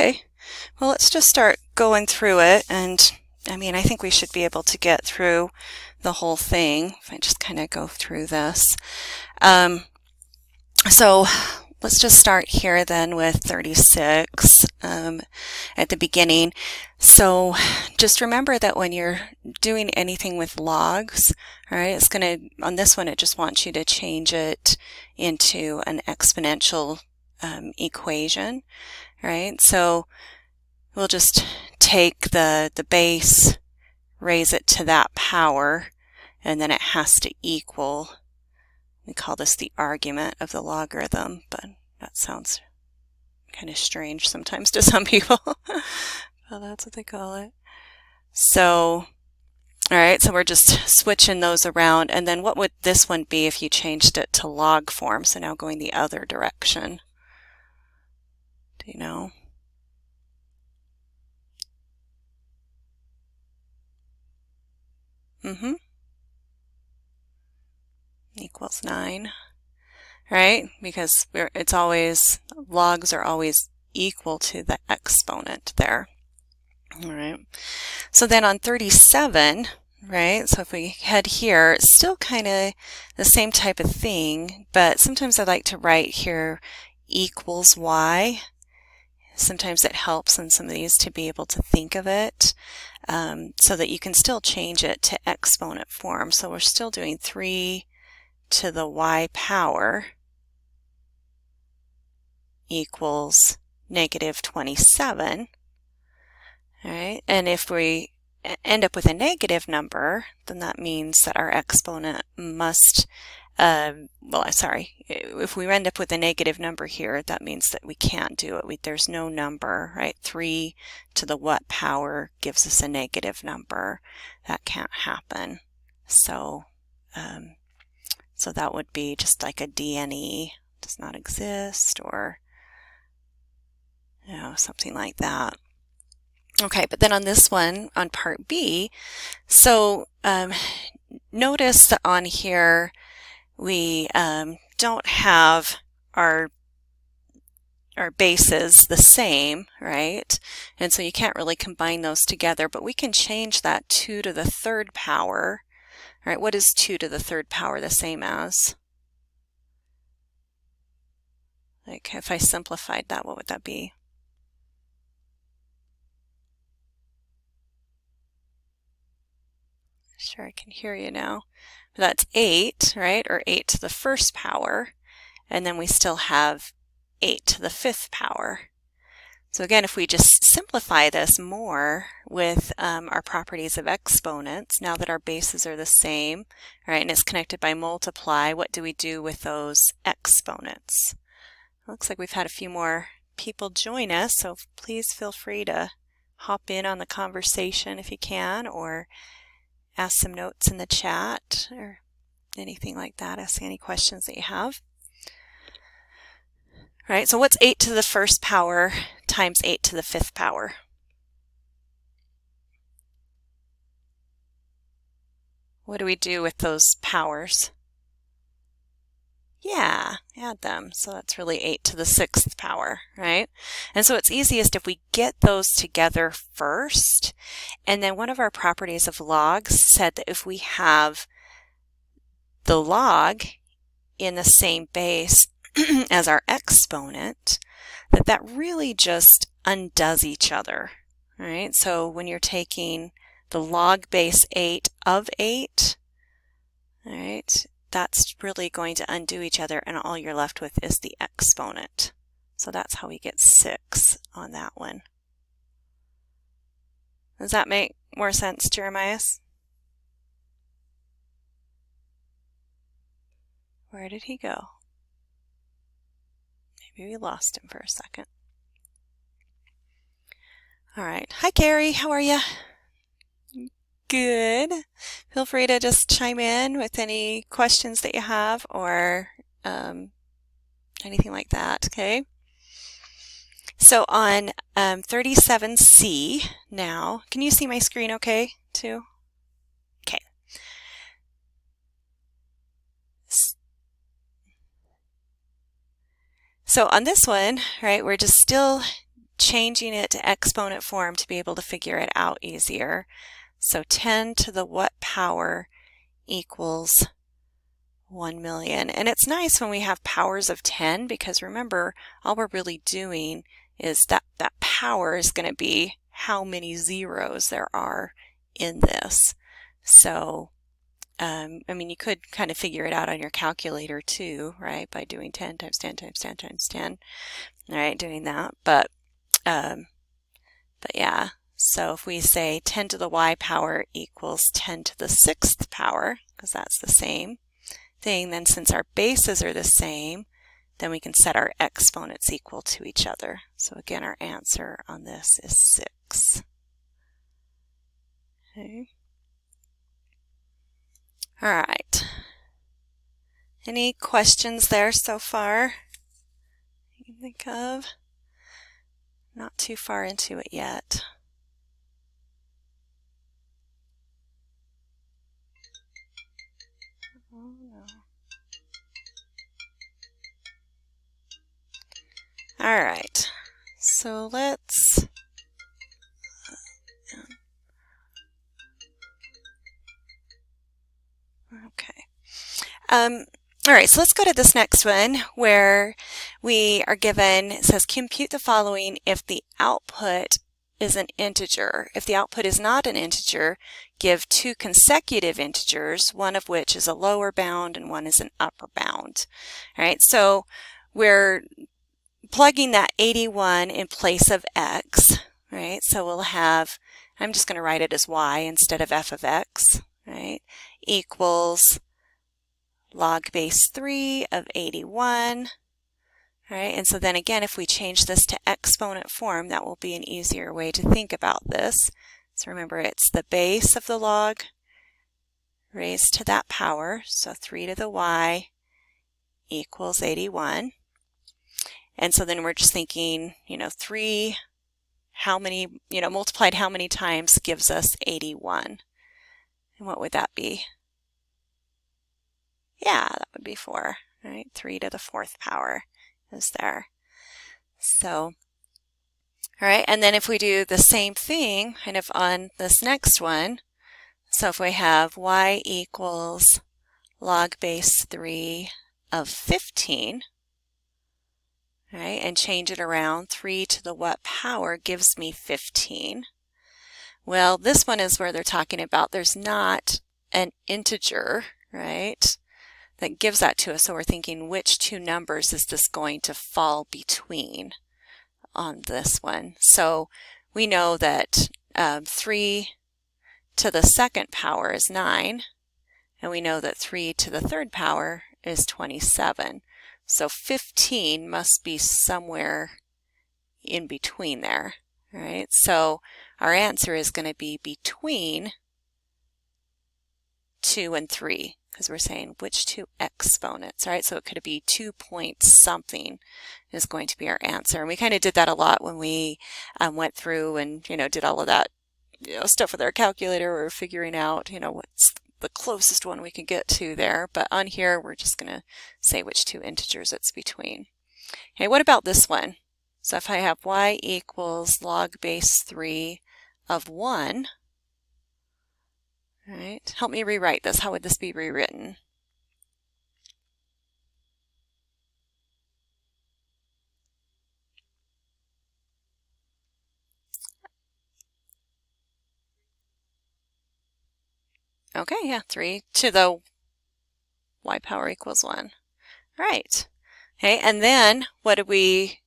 Okay, well, let's just start going through it, and I mean, I think we should be able to get through the whole thing if I just kind of go through this. So let's just start here then with 36 at the beginning. So just remember that when you're doing anything with logs, all right, it's going to, on this one, it just wants you to change it into an exponential equation, right? So we'll just take the base, raise it to that power, and then it has to equal. We call this the argument of the logarithm, but that sounds kind of strange sometimes to some people. Well, that's what they call it. So, all right, so we're just switching those around. And then what would this one be if you changed it to log form? So now going the other direction. Do you know? Equals 9, right? Because it's always, logs are always equal to the exponent there. All right. So then on 37, right? So if we head here, it's still kind of the same type of thing, but sometimes I like to write here equals y. Sometimes it helps in some of these to be able to think of it so that you can still change it to exponent form. So we're still doing 3 to the y power equals negative 27. All right, and if we end up with a negative number, then that means that our exponent must, if we end up with a negative number here, that means that we can't do it. There's no number, right? 3 to the what power gives us a negative number. That can't happen. So, so that would be just like a DNE, does not exist, or something like that. Okay, but then on this one, on part B, so notice that on here we don't have our bases the same, right? And so you can't really combine those together, but we can change that 2 to the third power. All right, what is 2 to the third power the same as? Like if I simplified that, what would that be? Sure, I can hear you now. That's 8, right? Or 8 to the first power. And then we still have 8 to the fifth power. So again, if we just simplify this more with our properties of exponents, now that our bases are the same, right, and it's connected by multiply, what do we do with those exponents? Looks like we've had a few more people join us, so please feel free to hop in on the conversation if you can, or ask some notes in the chat or anything like that. Ask any questions that you have. All right, so what's 8 to the first power times 8 to the fifth power? What do we do with those powers? Yeah, add them. So that's really 8 to the sixth power, right? And so it's easiest if we get those together first. And then one of our properties of logs said that if we have the log in the same base as our exponent, that really just undoes each other, right? So when you're taking the log base 8 of 8, all right, that's really going to undo each other, and all you're left with is the exponent. So that's how we get 6 on that one. Does that make more sense, Jeremiah? Where did he go? Maybe we lost him for a second. All right. Hi, Carrie. How are you? Good. Feel free to just chime in with any questions that you have or anything like that, okay? So on 37C now, can you see my screen okay, too? Okay. So on this one, right, we're just still changing it to exponent form to be able to figure it out easier. So 10 to the what power equals 1 million. And it's nice when we have powers of 10 because remember, all we're really doing is that power is going to be how many zeros there are in this. So, I mean, you could kind of figure it out on your calculator too, right? By doing 10 times 10 times 10 times 10, all right, doing that. But yeah, so if we say 10 to the y power equals 10 to the 6th power, because that's the same thing, then since our bases are the same, then we can set our exponents equal to each other. So again, our answer on this is 6. Okay. All right. Any questions there so far you can think of? Not too far into it yet. Oh, no. All right. So let's okay. All right, so let's go to this next one where we are given, it says compute the following if the output is an integer. If the output is not an integer, give two consecutive integers, one of which is a lower bound and one is an upper bound. All right, so we're plugging that 81 in place of x, right? So we'll have, I'm just going to write it as y instead of f of x, right? Equals log base 3 of 81, right? And so then again, if we change this to exponent form, that will be an easier way to think about this. So remember, it's the base of the log raised to that power, so 3 to the y equals 81. And so then we're just thinking, 3, how many, multiplied how many times gives us 81? And what would that be? Yeah, that would be 4, right? 3 to the 4th power is there. So, all right, and then if we do the same thing kind of on this next one, so if we have y equals log base 3 of 15, right, and change it around, 3 to the what power gives me 15. Well, this one is where they're talking about there's not an integer, right, that gives that to us. So we're thinking, which two numbers is this going to fall between on this one? So we know that 3 to the 2nd power is 9, and we know that 3 to the 3rd power is 27. So 15 must be somewhere in between there, right? So our answer is going to be between 2 and 3, because we're saying which two exponents, right? So it could be 2 point something is going to be our answer. And we kind of did that a lot when we went through and, did all of that, stuff with our calculator. We were figuring out, what's the closest one we can get to there. But on here, we're just going to say which two integers it's between. Okay, what about this one? So if I have y equals log base 3 of 1, right, help me rewrite this. How would this be rewritten? Okay, yeah, 3 to the y power equals 1. Right. Okay, and then what do we,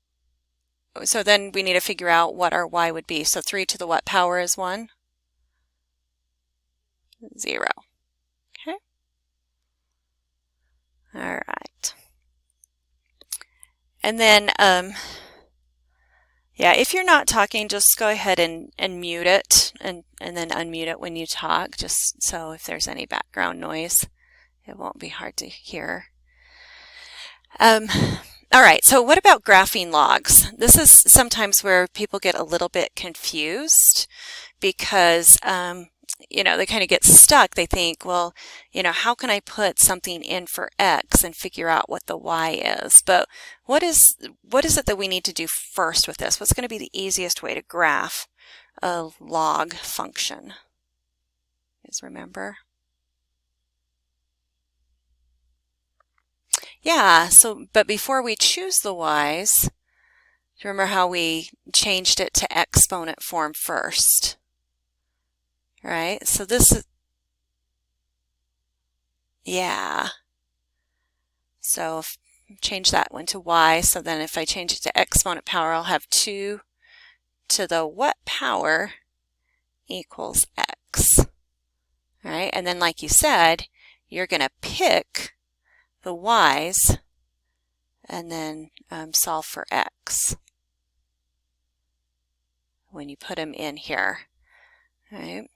so then we need to figure out what our y would be. So 3 to the what power is 1? 0. Okay. All right. And then, yeah, if you're not talking, just go ahead and mute it and then unmute it when you talk, just so if there's any background noise, it won't be hard to hear. All right, so what about graphing logs? This is sometimes where people get a little bit confused because they kind of get stuck. They think, well, how can I put something in for X and figure out what the Y is? But what is it that we need to do first with this? What's going to be the easiest way to graph a log function? Is remember? Yeah, but before we choose the Y's, remember how we changed it to exponent form first? Right? So this is, yeah. So change that one to Y. So then if I change it to exponent power, I'll have 2 to the what power equals X. All right? And then like you said, you're going to pick the Y's and then solve for X when you put them in here. All right?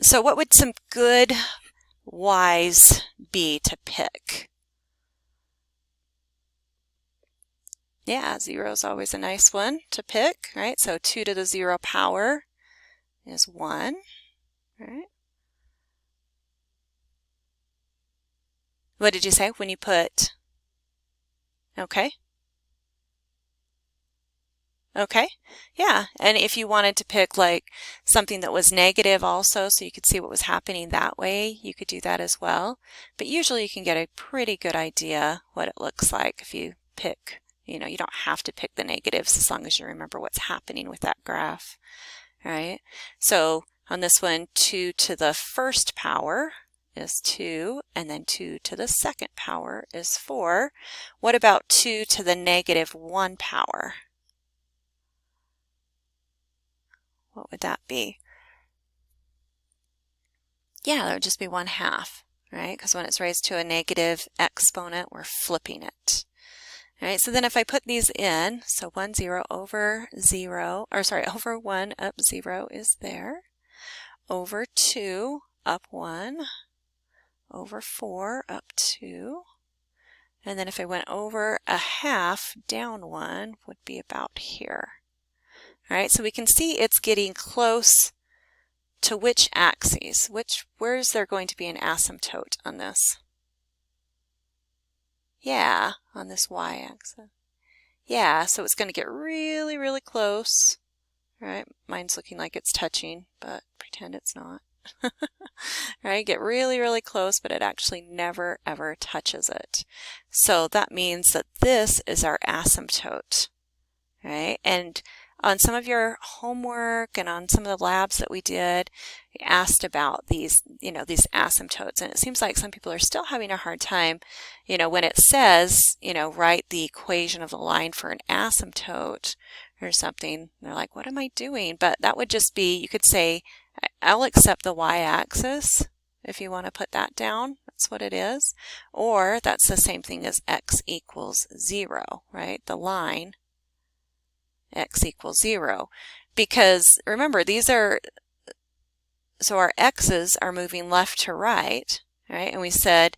So what would some good Y's be to pick? Yeah, 0 is always a nice one to pick, right? So 2 to the 0 power is 1, right? What did you say when you put? Okay. Okay, yeah, and if you wanted to pick like something that was negative also, so you could see what was happening that way, you could do that as well. But usually you can get a pretty good idea what it looks like if you pick, you don't have to pick the negatives as long as you remember what's happening with that graph. All right, so on this one, 2 to the first power is 2, and then 2 to the second power is 4. What about 2 to the negative 1 power? What would that be? Yeah, that would just be 1/2, right? Because when it's raised to a negative exponent, we're flipping it. All right, so then if I put these in, so 1, 0 over 0, or sorry, over 1 up 0 is there. Over 2 up 1, over 4 up 2. And then if I went over 1/2 down 1 would be about here. All right, so we can see it's getting close to which axes? Where is there going to be an asymptote on this? Yeah, on this y-axis. Yeah, so it's going to get really, really close. All right, mine's looking like it's touching, but pretend it's not. All right, get really, really close, but it actually never, ever touches it. So that means that this is our asymptote. Right? And on some of your homework and on some of the labs that we did, we asked about these, these asymptotes. And it seems like some people are still having a hard time, when it says, write the equation of the line for an asymptote or something. They're like, what am I doing? But that would just be, you could say, I'll accept the y-axis if you want to put that down. That's what it is. Or that's the same thing as x equals 0, right? The line x equals 0, because remember so our x's are moving left to right, right? And we said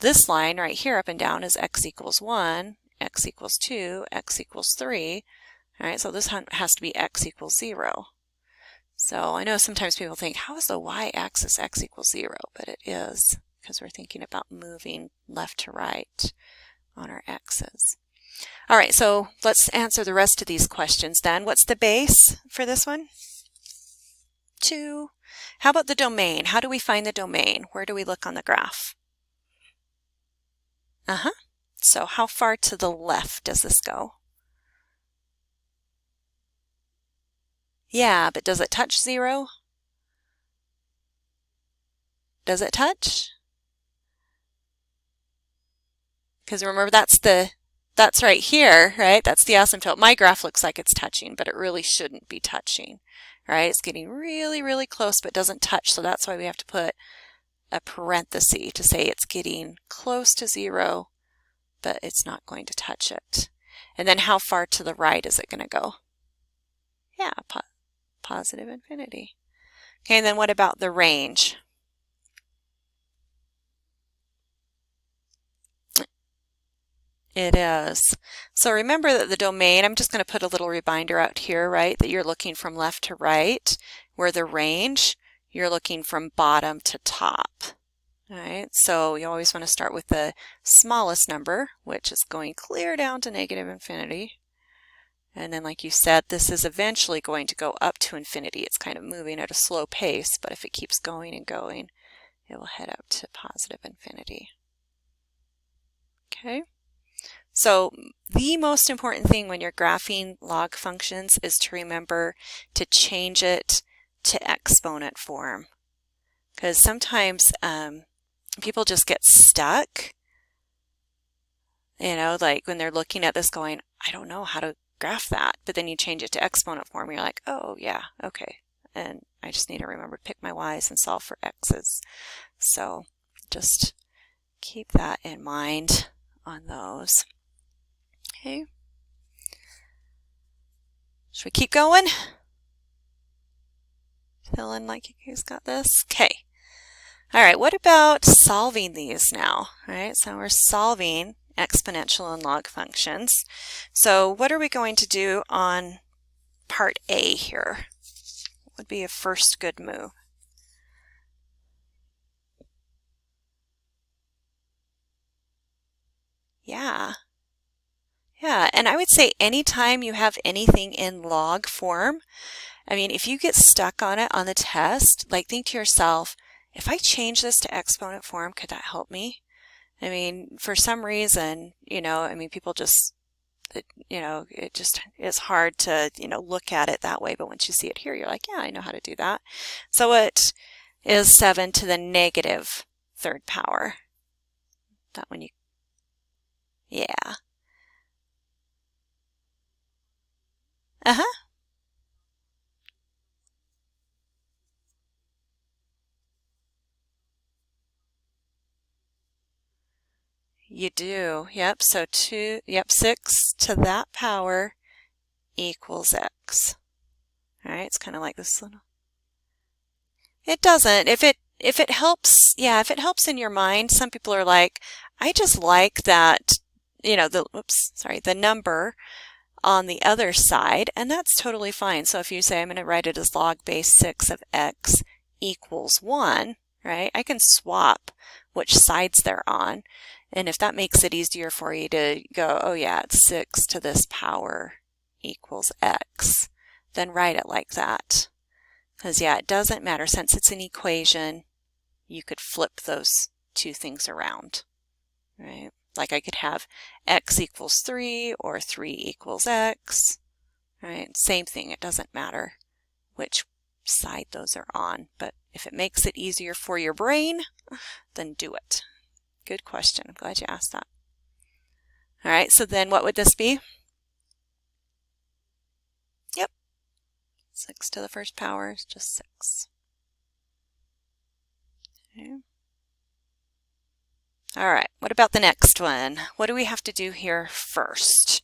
this line right here up and down is x equals 1, x equals 2, x equals 3, all right? So this has to be x equals 0. So I know sometimes people think, how is the y-axis x equals 0? But it is, because we're thinking about moving left to right on our x's. All right, so let's answer the rest of these questions then. What's the base for this one? 2. How about the domain? How do we find the domain? Where do we look on the graph? So how far to the left does this go? Yeah, but does it touch 0? Does it touch? Because remember, that's right here, right? That's the asymptote. My graph looks like it's touching, but it really shouldn't be touching, right? It's getting really, really close, but doesn't touch. So that's why we have to put a parenthesis to say it's getting close to 0, but it's not going to touch it. And then how far to the right is it going to go? Yeah, positive infinity. Okay, and then what about the range? It is. So remember that the domain, I'm just going to put a little reminder out here, right, that you're looking from left to right, where the range, you're looking from bottom to top. All right, so you always want to start with the smallest number, which is going clear down to negative infinity. And then, like you said, this is eventually going to go up to infinity. It's kind of moving at a slow pace, but if it keeps going and going, it will head up to positive infinity. Okay, so the most important thing when you're graphing log functions is to remember to change it to exponent form. Because sometimes people just get stuck, you know, like when they're looking at this going, I don't know how to graph that, but then you change it to exponent form, you're like, oh yeah, okay, and I just need to remember to pick my y's and solve for x's. So just keep that in mind on those. Okay, should we keep going? Feeling like you guys got this? Okay. All right, what about solving these now? All right, so we're solving exponential and log functions. So what are we going to do on part A here? What would be a first good move? Yeah, and I would say anytime you have anything in log form, I mean, if you get stuck on it on the test, like think to yourself, if I change this to exponent form, could that help me? I mean, for some reason, you know, I mean, people just, you know, it just is hard to, you know, look at it that way. But once you see it here, you're like, yeah, I know how to do that. So it is 7 to the negative third power. That one you, yeah. Uh-huh. You do, yep, so 6 to that power equals x. All right, it's kind of like this little, it doesn't, if it helps, yeah, if it helps in your mind, some people are like, I just like that, you know, the number on the other side, and that's totally fine. So if you say, I'm going to write it as log base 6 of x equals 1, right, I can swap which sides they're on. And if that makes it easier for you to go, oh yeah, it's 6 to this power equals x, then write it like that. Because yeah, it doesn't matter. Since it's an equation, you could flip those two things around, right? Like I could have x equals 3 or 3 equals x, right? Same thing. It doesn't matter which side those are on. But if it makes it easier for your brain, then do it. Good question. I'm glad you asked that. All right, so then what would this be? Yep. 6 to the first power is just 6. Okay. All right, what about the next one? What do we have to do here first?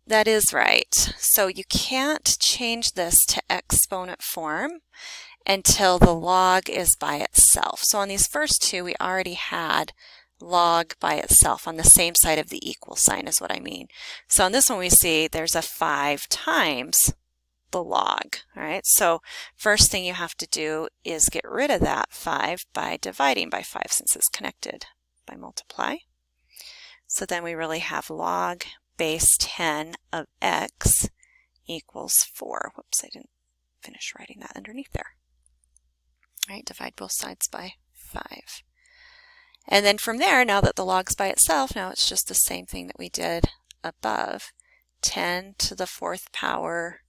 That is right. So you can't change this to exponent form until the log is by itself. So on these first two, we already had log by itself on the same side of the equal sign is what I mean. So on this one, we see there's a 5 times the log. All right, so first thing you have to do is get rid of that 5 by dividing by 5 since it's connected by multiply. So then we really have log base 10 of x equals 4. Whoops, I didn't finish writing that underneath there. All right, divide both sides by 5. And then from there, now that the log's by itself, now it's just the same thing that we did above. 10 to the 4th power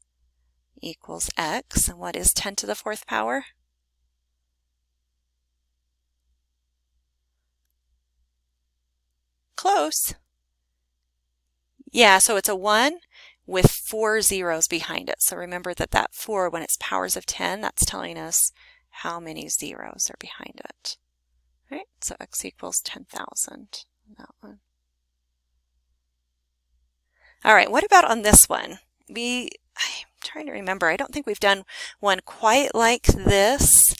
equals x. And what is 10 to the 4th power? Close. Yeah, so it's a 1 with 4 zeros behind it. So remember that that 4, when it's powers of 10, that's telling us how many zeros are behind it. Right? So x equals 10,000 on that one. All right, what about on this one? I'm trying to remember. I don't think we've done one quite like this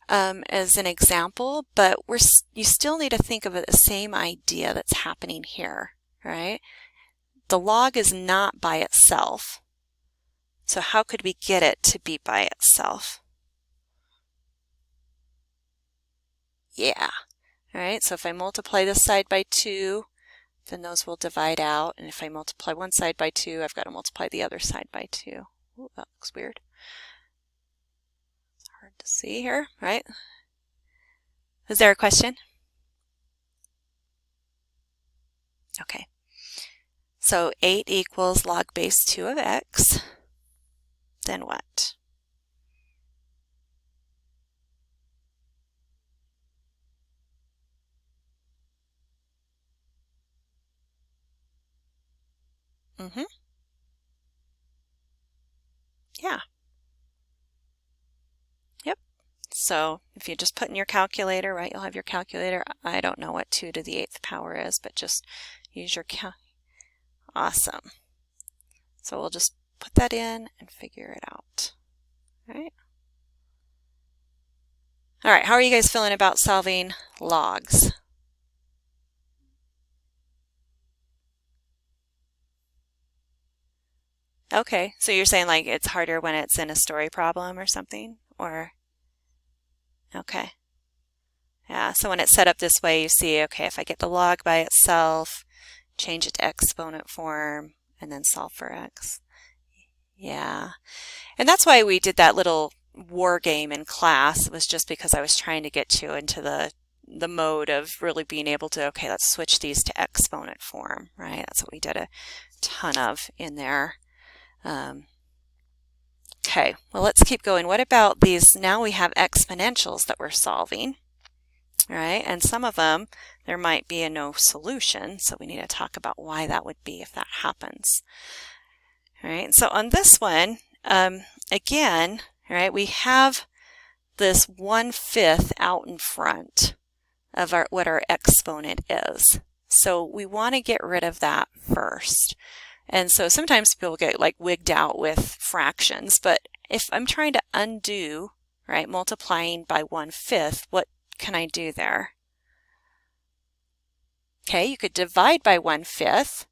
as an example, but you still need to think of it the same idea that's happening here, right? The log is not by itself. So how could we get it to be by itself? Yeah. All right, so if I multiply this side by 2, then those will divide out. And if I multiply one side by 2, I've got to multiply the other side by 2. Ooh, that looks weird. It's hard to see here, right? Is there a question? Okay. So 8 equals log base 2 of x. Then what? Yeah. Yep. So if you just put in your calculator, right, you'll have your calculator. I don't know what 2 to the 8th power is, but just use your Awesome. So we'll just put that in and figure it out. All right. All right, how are you guys feeling about solving logs? Okay, so you're saying like it's harder when it's in a story problem or something, or? Okay. Yeah, so when it's set up this way, you see, okay, if I get the log by itself, change it to exponent form, and then solve for x. Yeah, and that's why we did that little war game in class, was just because I was trying to get you into the mode of really being able to, okay, let's switch these to exponent form, right? That's what we did a ton of in there. Okay, well, let's keep going. What about these? Now we have exponentials that we're solving, right? And some of them, there might be a no solution, so we need to talk about why that would be if that happens. All right, so on this one, again, all right, we have this 1/5 out in front of what our exponent is. So we want to get rid of that first. And so sometimes people get like wigged out with fractions, but if I'm trying to undo, right, multiplying by 1/5, what can I do there? Okay, you could divide by 1/5,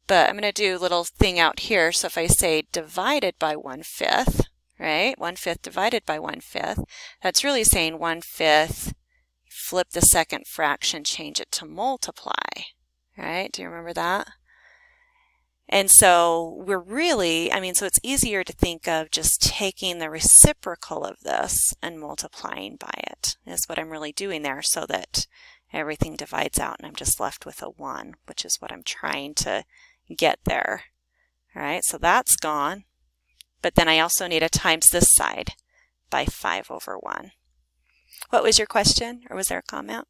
but I'm going to do a little thing out here. So if I say divided by 1/5, right, 1/5 divided by 1/5, that's really saying 1/5, flip the second fraction, change it to multiply, right? Do you remember that? And so we're really, so it's easier to think of just taking the reciprocal of this and multiplying by it is what I'm really doing there, so that everything divides out and I'm just left with a 1, which is what I'm trying to get there. All right, so that's gone. But then I also need to times this side by 5/1. What was your question, or was there a comment?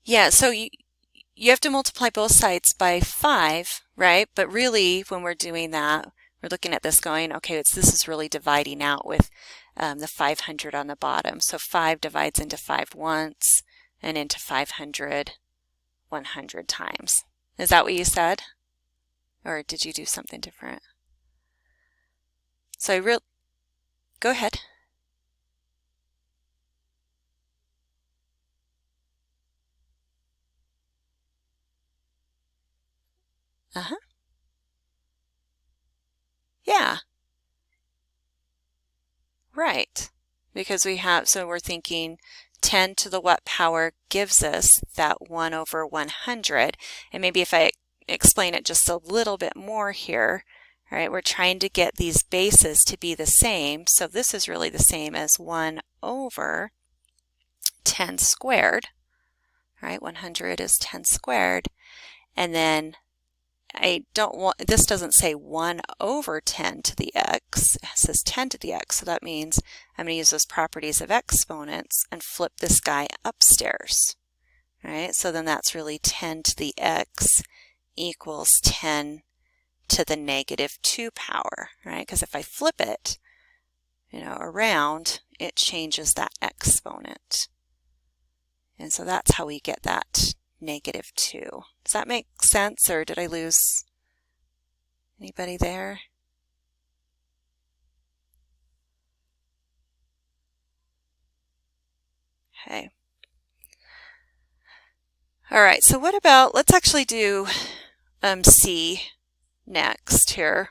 Yeah, so you have to multiply both sides by 5, right? But really, when we're doing that, we're looking at this going, okay, this is really dividing out with the 500 on the bottom. So 5 divides into 5 once and into 500 100 times. Is that what you said? Or did you do something different? So go ahead. Uh-huh. Yeah. Right. Because so we're thinking 10 to the what power gives us that 1/100. And maybe if I explain it just a little bit more here, all right, we're trying to get these bases to be the same. So this is really the same as 1/10 squared, right? 100 is 10 squared. And then this doesn't say 1/10 to the x, it says 10 to the x, so that means I'm going to use those properties of exponents and flip this guy upstairs, right? So then that's really 10 to the x equals 10 to the -2 power, right? Because if I flip it, around, it changes that exponent. And so that's how we get that -2. Does that make sense, or did I lose Anybody there? Okay. All right, so what about, let's actually do C next here.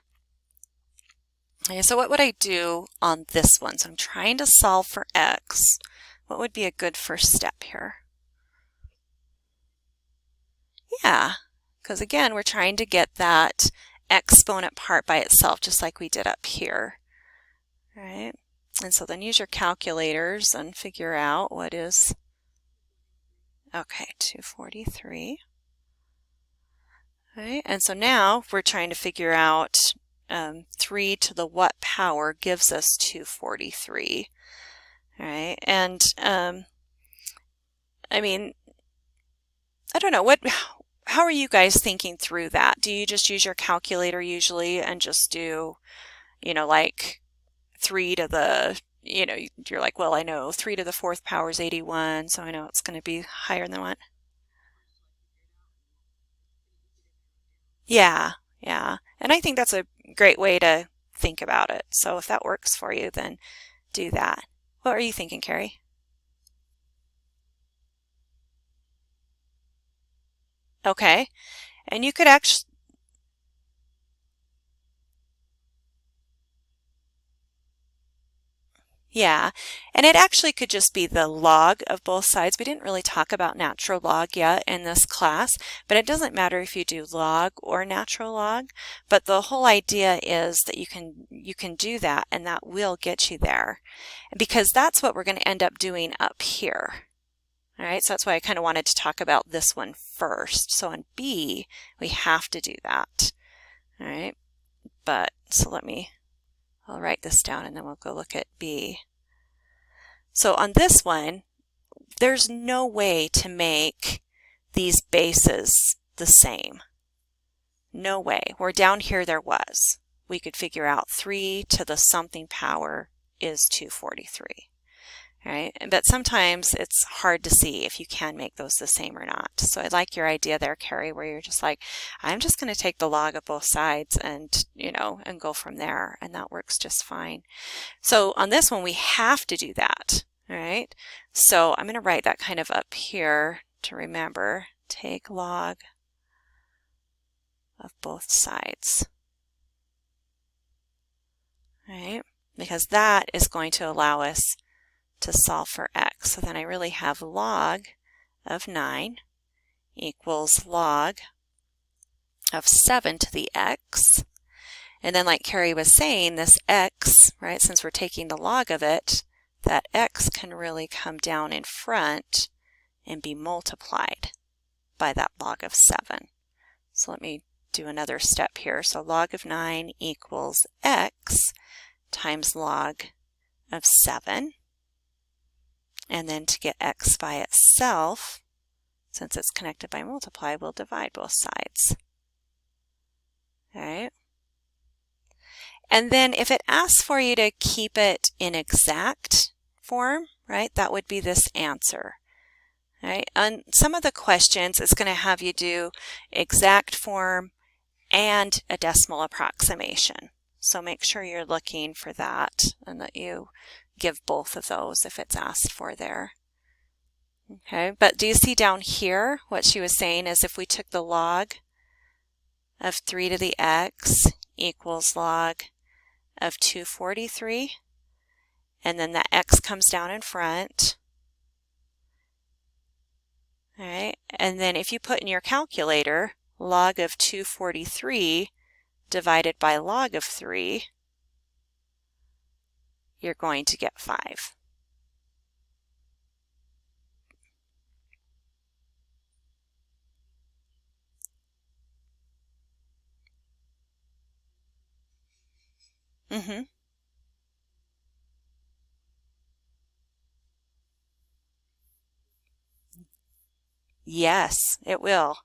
Okay, so what would I do on this one? So I'm trying to solve for x. What would be a good first step here? Yeah, because again, we're trying to get that exponent part by itself, just like we did up here. All right, and so then use your calculators and figure out what is, okay, 243. All right, and so now we're trying to figure out 3 to the what power gives us 243. All right, and I mean, I don't know, how are you guys thinking through that? Do you just use your calculator usually and just do, you know, like 3 to the, you know, you're like, well, I know 3 to the 4th power is 81, so I know it's going to be higher than what? Yeah, yeah. And I think that's a great way to think about it. So if that works for you, then do that. What are you thinking, Carrie? Okay. And you could actually, yeah, and it actually could just be the log of both sides. We didn't really talk about natural log yet in this class, but it doesn't matter if you do log or natural log, but the whole idea is that you can do that, and that will get you there, because that's what we're going to end up doing up here. All right, so that's why I kind of wanted to talk about this one first. So on B, we have to do that. All right, but so I'll write this down and then we'll go look at B. So on this one, there's no way to make these bases the same. No way. Where down here there was. We could figure out 3 to the something power is 243. Right? But sometimes it's hard to see if you can make those the same or not. So I like your idea there, Carrie, where you're just like, I'm just going to take the log of both sides and, you know, and go from there. And that works just fine. So on this one, we have to do that. All right. So I'm going to write that kind of up here to remember. Take log of both sides. All right. Because that is going to allow us to solve for x. So then I really have log of 9 equals log of 7 to the x. And then like Carrie was saying, this x, right, since we're taking the log of it, that x can really come down in front and be multiplied by that log of 7. So let me do another step here. So log of 9 equals x times log of 7. And then to get x by itself, since it's connected by multiply, we'll divide both sides. All right. And then if it asks for you to keep it in exact form, right, that would be this answer. All right. On some of the questions, it's going to have you do exact form and a decimal approximation. So make sure you're looking for that and that you give both of those if it's asked for there. Okay, but do you see down here what she was saying is if we took the log of 3 to the x equals log of 243, and then that x comes down in front. All right, and then if you put in your calculator log of 243 divided by log of 3, you're going to get 5. Yes, it will.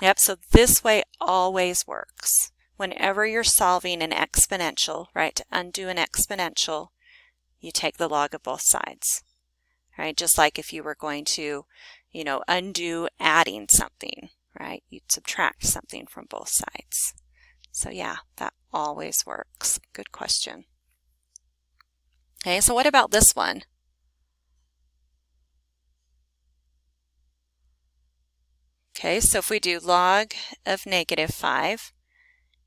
Yep, so this way always works. Whenever you're solving an exponential, right, to undo an exponential, you take the log of both sides, right? Just like if you were going to, you know, undo adding something, right? You'd subtract something from both sides. So yeah, that always works. Good question. Okay, so what about this one? Okay, so if we do log of -5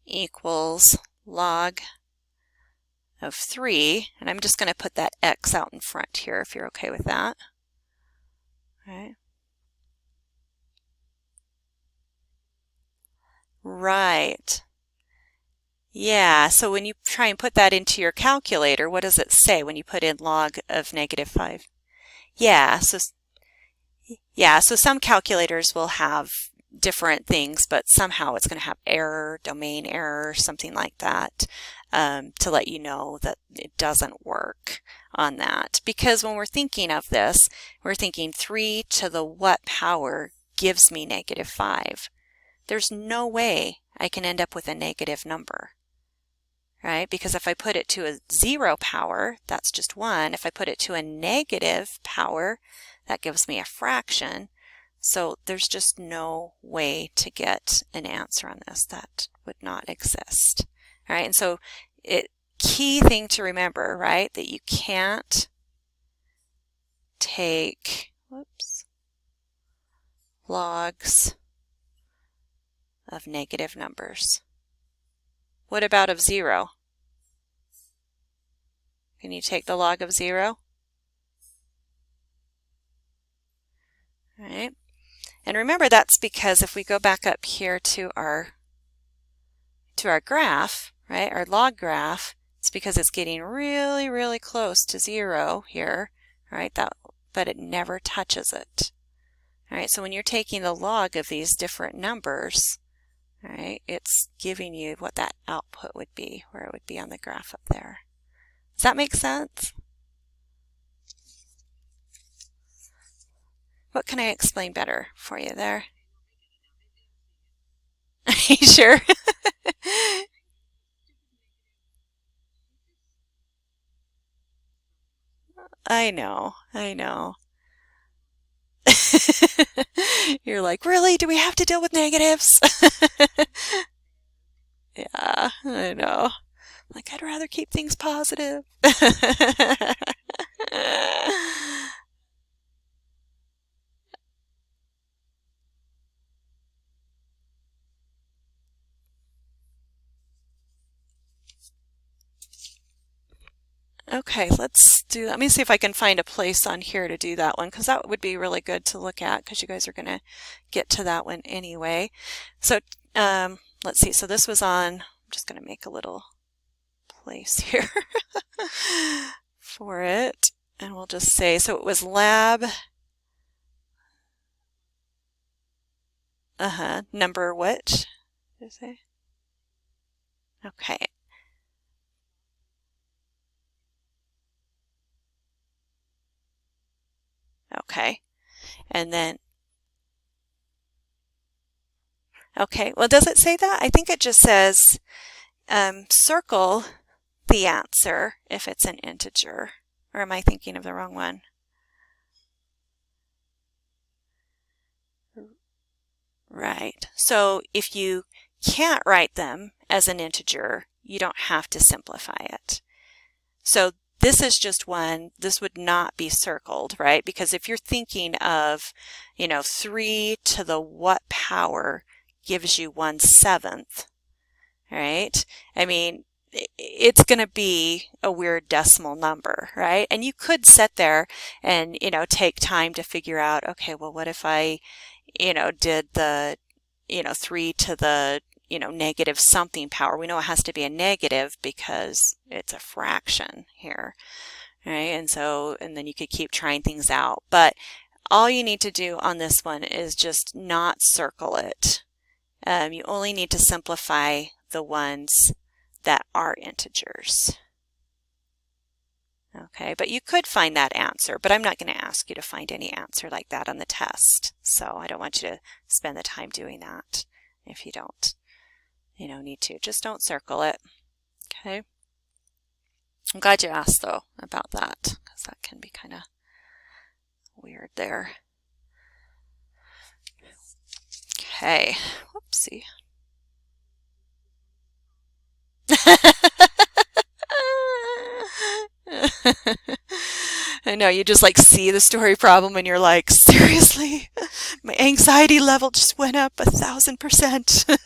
equals log of 3, and I'm just going to put that x out in front here if you're okay with that. All right. Right. Yeah, so when you try and put that into your calculator, what does it say when you put in log of -5? Yeah, so some calculators will have different things, but somehow it's going to have error, domain error, something like that, to let you know that it doesn't work on that. Because when we're thinking of this, we're thinking 3 to the what power gives me -5. There's no way I can end up with a negative number, right? Because if I put it to a 0 power, that's just 1. If I put it to a negative power, that gives me a fraction. So there's just no way to get an answer on this. That would not exist. All right, and so key thing to remember, right, that you can't take, logs of negative numbers. What about of 0? Can you take the log of 0? All right. And remember, that's because if we go back up here to our graph, right, our log graph, it's because it's getting really, really close to 0 here, right? But it never touches it. All right, so when you're taking the log of these different numbers, all right, it's giving you what that output would be, where it would be on the graph up there. Does that make sense? What can I explain better for you there? Are you sure? I know. You're like, really? Do we have to deal with negatives? Yeah, I know. Like, I'd rather keep things positive. Okay, let me see if I can find a place on here to do that one, because that would be really good to look at, because you guys are going to get to that one anyway. So let's see, so this was on, I'm just going to make a little place here for it, and we'll just say, so it was lab, number what did I say? Okay. Okay, and then, okay, well, does it say that? I think it just says circle the answer if it's an integer. Or am I thinking of the wrong one? Right, so if you can't write them as an integer, you don't have to simplify it. So this is just one, this would not be circled, right? Because if you're thinking of, 3 to the what power gives you 1/7, right? I mean, it's going to be a weird decimal number, right? And you could sit there and, take time to figure out, okay, well, what if I, did the, 3 to the, negative something power. We know it has to be a negative because it's a fraction here, right? And then you could keep trying things out. But all you need to do on this one is just not circle it. You only need to simplify the ones that are integers. Okay, but you could find that answer, but I'm not going to ask you to find any answer like that on the test. So I don't want you to spend the time doing that if you don't, need to. Just don't circle it. Okay. I'm glad you asked though about that, because that can be kind of weird there. Okay. Whoopsie. I know, you just like see the story problem and you're like, seriously? My anxiety level just went up 1,000%.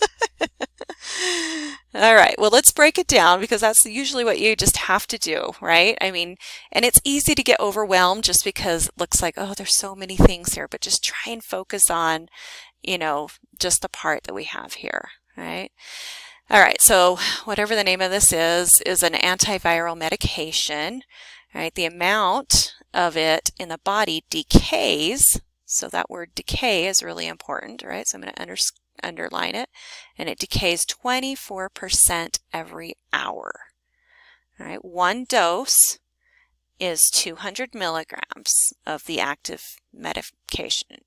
All right, well, let's break it down because that's usually what you just have to do, right? I mean, and it's easy to get overwhelmed just because it looks like, oh, there's so many things here, but just try and focus on, just the part that we have here, right? All right, so whatever the name of this is an antiviral medication, right? The amount of it in the body decays, so that word decay is really important, right? So I'm going to underline it, and it decays 24% every hour. All right, one dose is 200 milligrams of the active medication.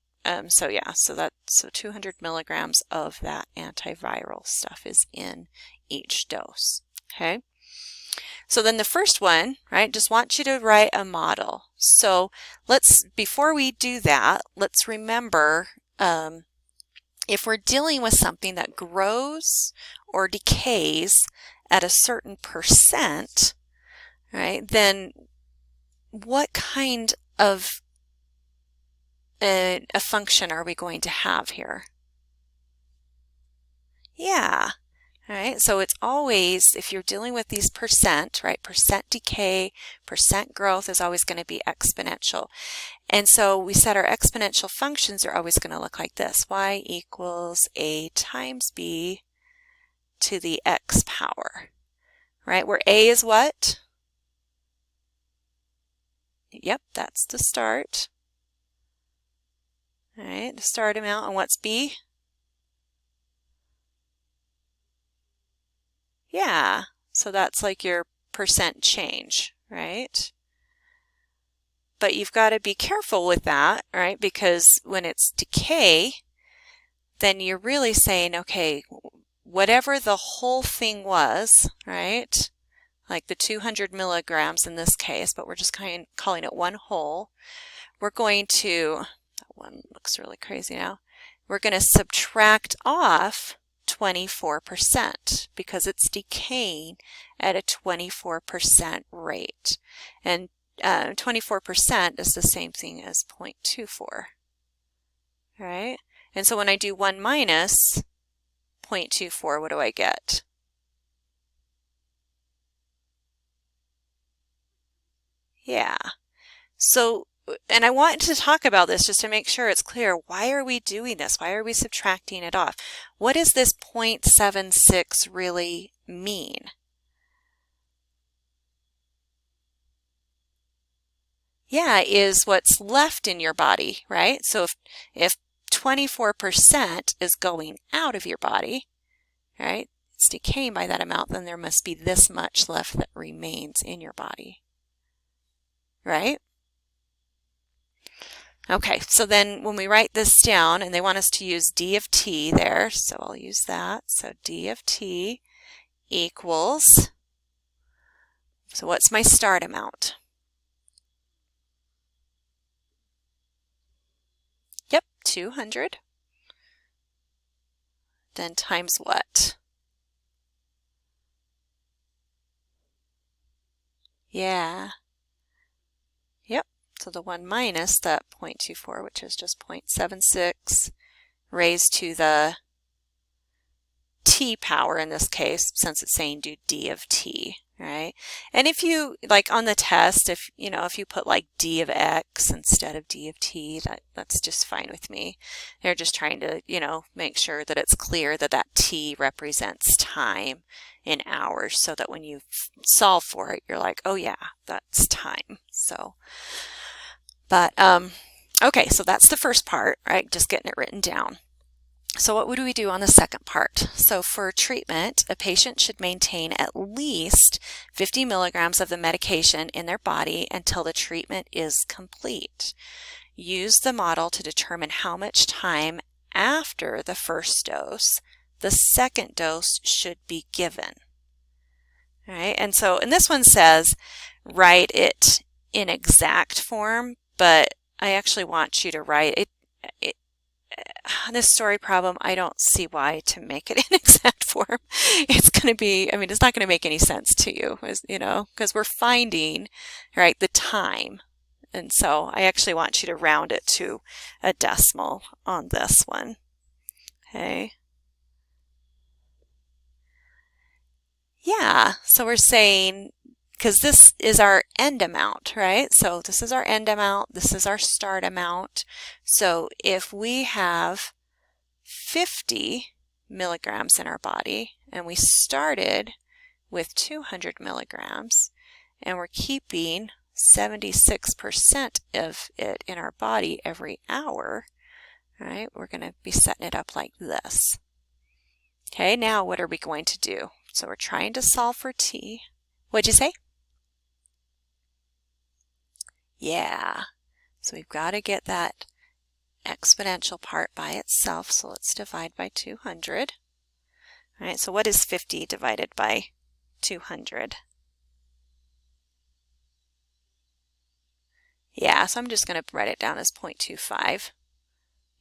So 200 milligrams of that antiviral stuff is in each dose. Okay. So then the first one, right, just want you to write a model. So before we do that, let's remember if we're dealing with something that grows or decays at a certain percent, right, then what kind of a function are we going to have here? Yeah. All right, so it's always, if you're dealing with these percent, right, percent decay, percent growth is always going to be exponential. And so we said our exponential functions are always going to look like this. Y equals A times B to the X power, right, where A is what? Yep, that's the start. All right, the start amount, and what's B? Yeah, so that's like your percent change, right? But you've got to be careful with that, right? Because when it's decay, then you're really saying, okay, whatever the whole thing was, right? Like the 200 milligrams in this case, but we're just calling it one whole. We're going to, that one looks really crazy now. We're going to subtract off 24% because it's decaying at a 24% rate. And 24% is the same thing as 0.24, right? And so when I do 1 minus 0.24, what do I get? Yeah. So, and I want to talk about this just to make sure it's clear. Why are we doing this? Why are we subtracting it off? What does this 0.76 really mean? Yeah, is what's left in your body, right? So if 24% is going out of your body, right, it's decaying by that amount, then there must be this much left that remains in your body, right? Okay, so then when we write this down, and they want us to use d of t there, so I'll use that. So d of t equals, so what's my start amount? Yep, 200. Then times what? Yeah. Yep. So the 1 minus that 0.24, which is just 0.76, raised to the t power in this case, since it's saying do d of t, right? And if you, like on the test, if you put like d of x instead of d of t, that's just fine with me. They're just trying to, make sure that it's clear that that t represents time in hours, so that when you solve for it, you're like, oh yeah, that's time. So, but, okay, so that's the first part, right? Just getting it written down. So what would we do on the second part? So for treatment, a patient should maintain at least 50 milligrams of the medication in their body until the treatment is complete. Use the model to determine how much time after the first dose the second dose should be given. All right, and this one says write it in exact form, but I actually want you to write it this story problem, I don't see why to make it in exact form. It's going to be, I mean, it's not going to make any sense to you, you know, because we're finding, right, the time. And so I actually want you to round it to a decimal on this one. Okay. Yeah, so we're saying, because this is our end amount, right? So this is our end amount, this is our start amount. So if we have 50 milligrams in our body and we started with 200 milligrams and we're keeping 76% of it in our body every hour, right? We're going to be setting it up like this. Okay, now what are we going to do? So we're trying to solve for t. What'd you say? Yeah, so we've got to get that exponential part by itself. So let's divide by 200. All right, so what is 50 divided by 200? Yeah, so I'm just going to write it down as 0.25.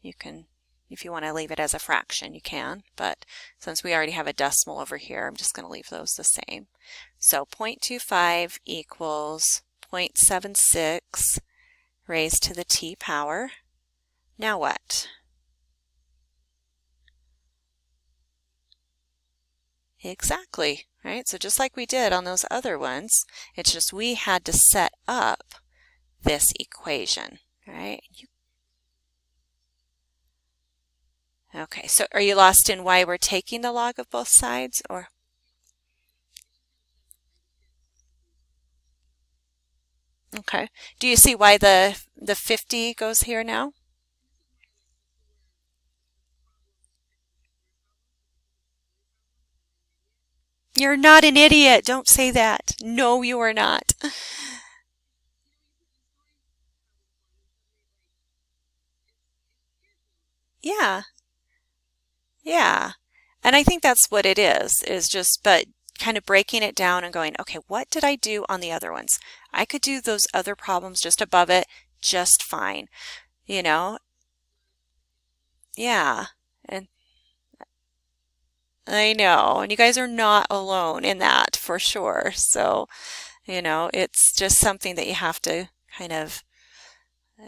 You can, if you want to leave it as a fraction, you can, but since we already have a decimal over here, I'm just going to leave those the same. So 0.25 equals 0.76 raised to the t power. Now what? Exactly, right? So just like we did on those other ones, it's just we had to set up this equation, right? Okay, so are you lost in why we're taking the log of both sides, or? Okay. Do you see why the 50 goes here now? You're not an idiot. Don't say that. No, you are not. Yeah. Yeah. And I think that's what it is just, but kind of breaking it down and going, okay, what did I do on the other ones? I could do those other problems just above it just fine, you know? Yeah. And I know, and you guys are not alone in that for sure. So, you know, it's just something that you have to kind of,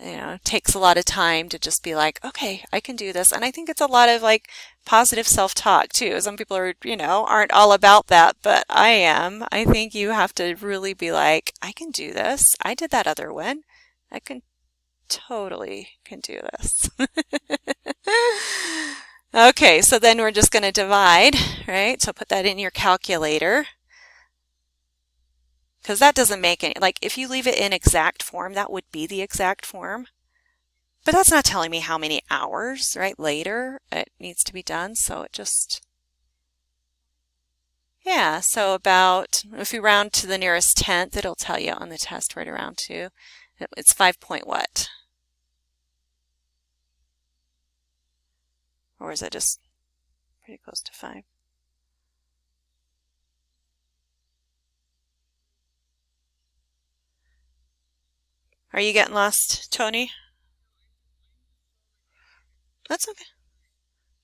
you know, it takes a lot of time to just be like, okay, I can do this. And I think it's a lot of like positive self-talk too. Some people are, you know, aren't all about that, but I am. I think you have to really be like, I can do this. I did that other one. I can totally can do this. Okay, so then we're just going to divide, right? So put that in your calculator. Because that doesn't make any, like if you leave it in exact form, that would be the exact form. But that's not telling me how many hours, right, later it needs to be done. So it just, yeah, so about, if you round to the nearest tenth, it'll tell you on the test right around to, it's 5 point what? Or is it just pretty close to 5? Are you getting lost, Tony? That's okay.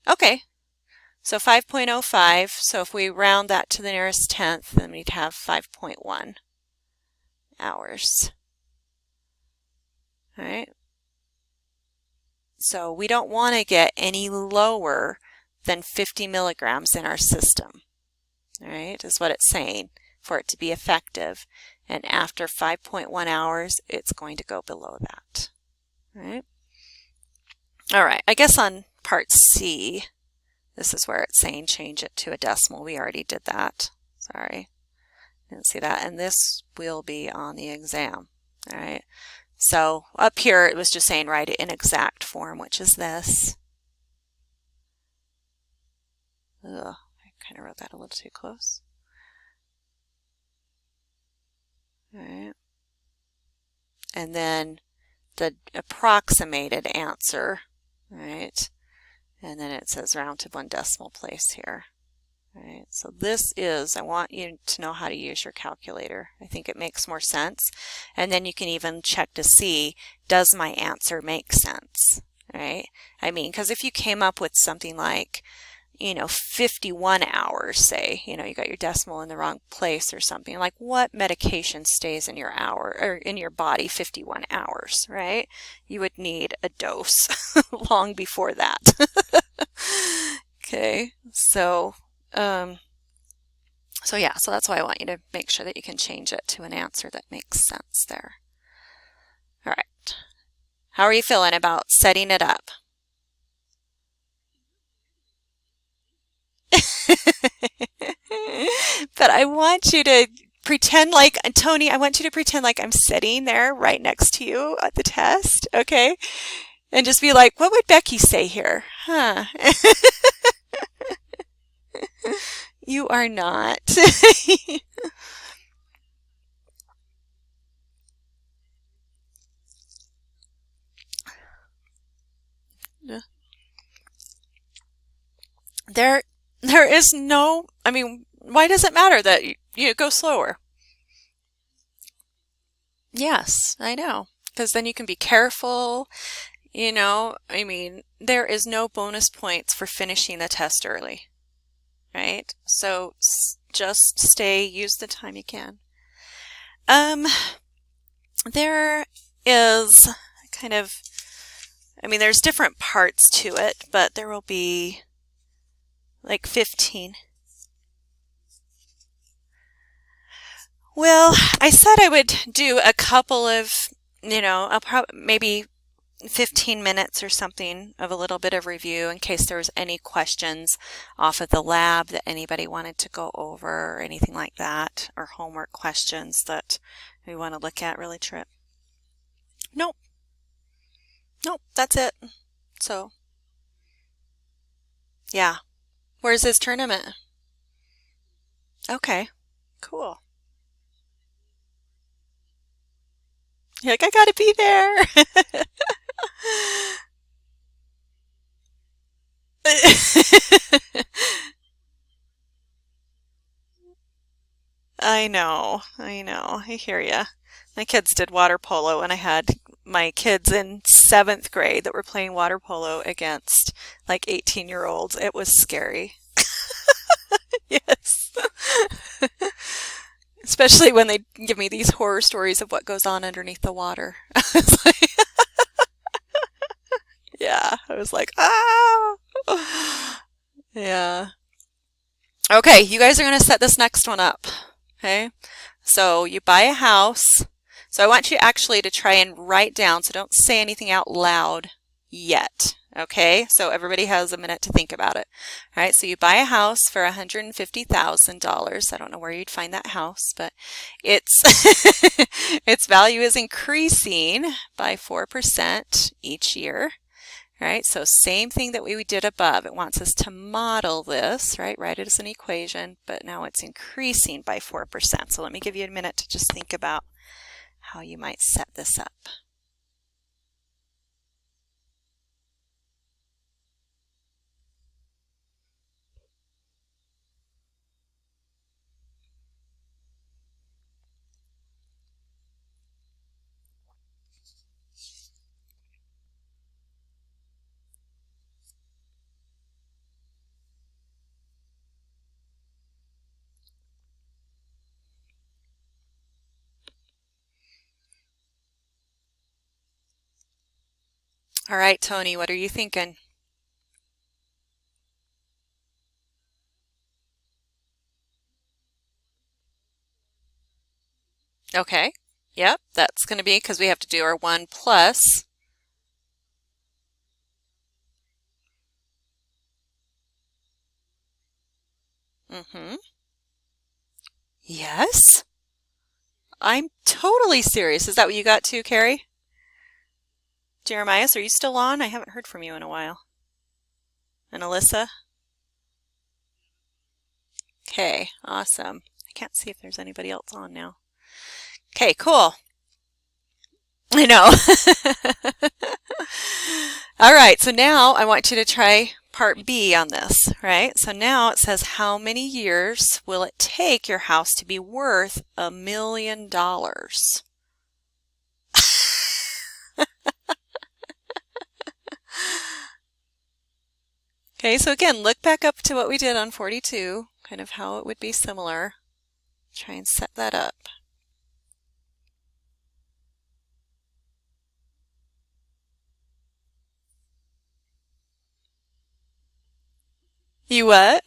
Okay. So 5.05. So if we round that to the nearest tenth, then we'd have 5.1 hours. All right. So we don't want to get any lower than 50 milligrams in our system. All right, is what it's saying for it to be effective. And after 5.1 hours, it's going to go below that. All right. All right, I guess on part C, this is where it's saying change it to a decimal. We already did that. Sorry, didn't see that. And this will be on the exam. All right. So up here, it was just saying write it in exact form, which is this. Ugh, I kind of wrote that a little too close. All right. And then the approximated answer, right? And then it says round to 1 decimal place here. All right, so this is, I want you to know how to use your calculator. I think it makes more sense. And then you can even check to see, does my answer make sense? right? I mean, because if you came up with something like, 51 hours, say, you got your decimal in the wrong place or something, like what medication stays in your hour or in your body 51 hours, right? You would need a dose long before that. Okay, so yeah, so that's why I want you to make sure that you can change it to an answer that makes sense there. All right. How are you feeling about setting it up? But I want you to pretend like, Tony, I want you to pretend like I'm sitting there right next to you at the test, okay? And just be like, what would Becky say here? Huh? You are not. There is no, I mean, why does it matter that you go slower? Yes, I know. Because then you can be careful, I mean, there is no bonus points for finishing the test early, right? So just use the time you can. There is kind of, I mean, there's different parts to it, but there will be like 15. Well, I said I would do a couple of, maybe 15 minutes or something of a little bit of review in case there was any questions off of the lab that anybody wanted to go over or anything like that, or homework questions that we want to look at really, Trip. Nope. Nope, that's it. So, yeah. Where's his tournament? Okay, cool. You're like, I gotta be there. I know, I hear ya. My kids did water polo, and I had my kids in 7th grade that were playing water polo against like 18-year-olds. It was scary. Yes. Especially when they give me these horror stories of what goes on underneath the water. It's like, yeah, I was like, ah. Yeah. Okay, you guys are going to set this next one up. Okay, so you buy a house. So I want you actually to try and write down, so don't say anything out loud yet. Okay, so everybody has a minute to think about it. All right, so you buy a house for $150,000. I don't know where you'd find that house, but its its value is increasing by 4% each year. Right, so same thing that we did above. It wants us to model this, right? Write it as an equation, but now it's increasing by 4%. So let me give you a minute to just think about how you might set this up. All right, Tony, what are you thinking? Okay, yep, that's going to be because we have to do our 1 plus. Mm-hmm. Yes, I'm totally serious. Is that what you got too, Carrie? Jeremias, are you still on? I haven't heard from you in a while. And Alyssa? Okay, awesome. I can't see if there's anybody else on now. Okay, cool. I know. All right, so now I want you to try part B on this, right? So now it says, how many years will it take your house to be worth $1 million? Okay, so again, look back up to what we did on 42, kind of how it would be similar. Try and set that up. You what?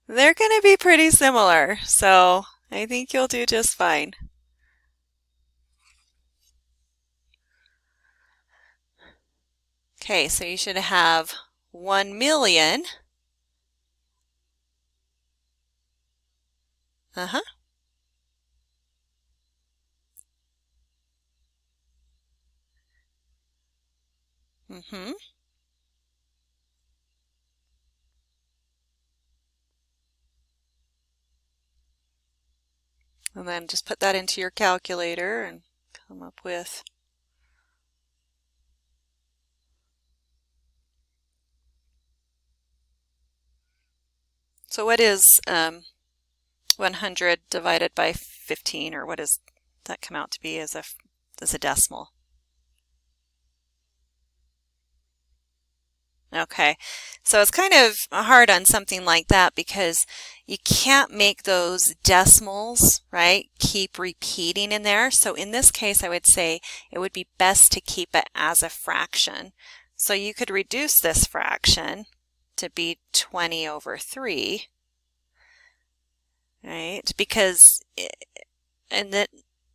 They're going to be pretty similar, so I think you'll do just fine. Okay, so you should have 1,000,000. Uh-huh. Mm-hmm. And then just put that into your calculator and come up with so what is 100 divided by 15, or what does that come out to be as a decimal? Okay, so it's kind of hard on something like that because you can't make those decimals, right, keep repeating in there. So in this case, I would say it would be best to keep it as a fraction. So you could reduce this fraction to be 20 over 3, right? Because, and that,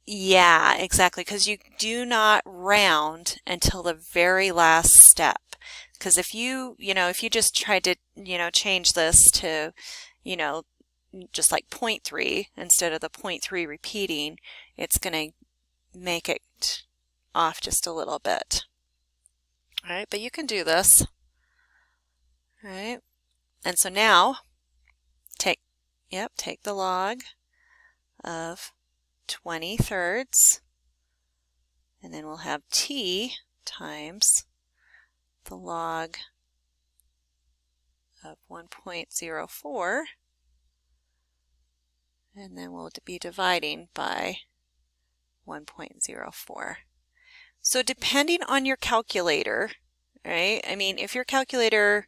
yeah, exactly, because you do not round until the very last step. Because if if you just tried to, change this to, just like 0.3 instead of the 0.3 repeating, it's going to make it off just a little bit. All right, but you can do this. All right, and so now take the log of 20 thirds, and then we'll have t times the log of 1.04, and then we'll be dividing by 1.04. So depending on your calculator, right? I mean, if your calculator,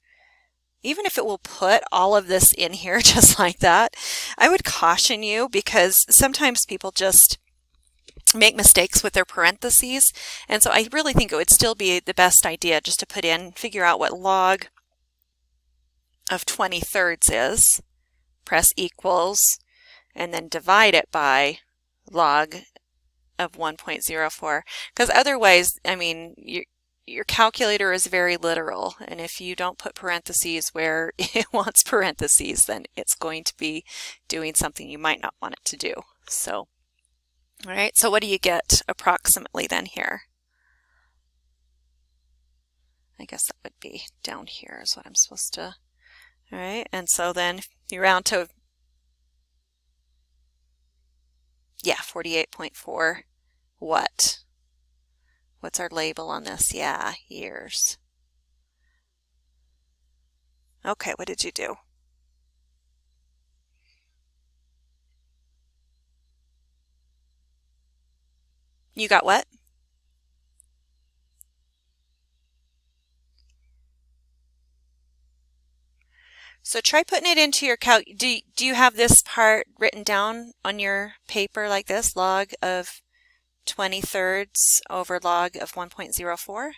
even if it will put all of this in here just like that, I would caution you because sometimes people just make mistakes with their parentheses. And so I really think it would still be the best idea just to figure out what log of 20 thirds is, press equals, and then divide it by log of 1.04. Because otherwise, I mean, your calculator is very literal. And if you don't put parentheses where it wants parentheses, then it's going to be doing something you might not want it to do. So, all right, so what do you get approximately then here? I guess that would be down here is what I'm supposed to, all right, and so then you round to, yeah, 48.4 what? What's our label on this? Yeah, years. Okay, what did you do? You got what? So try putting it into your calc. Do you have this part written down on your paper like this? Log of 20 thirds over log of 1.04?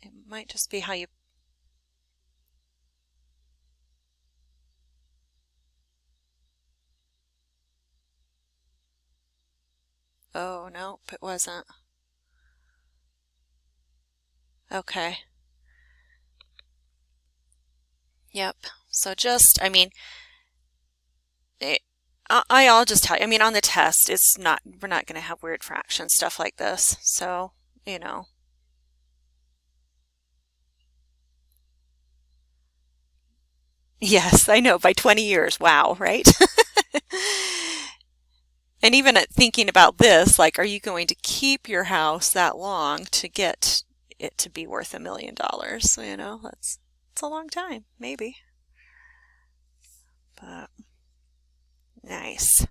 It might just be how you... Oh, nope, it wasn't. Okay. Yep. So just, I mean, I'll just tell you, I mean, on the test, we're not going to have weird fraction stuff like this. So, Yes, I know, by 20 years. Wow, right? And even at thinking about this, like, are you going to keep your house that long to get it to be worth $1 million? It's a long time, maybe. But Nice.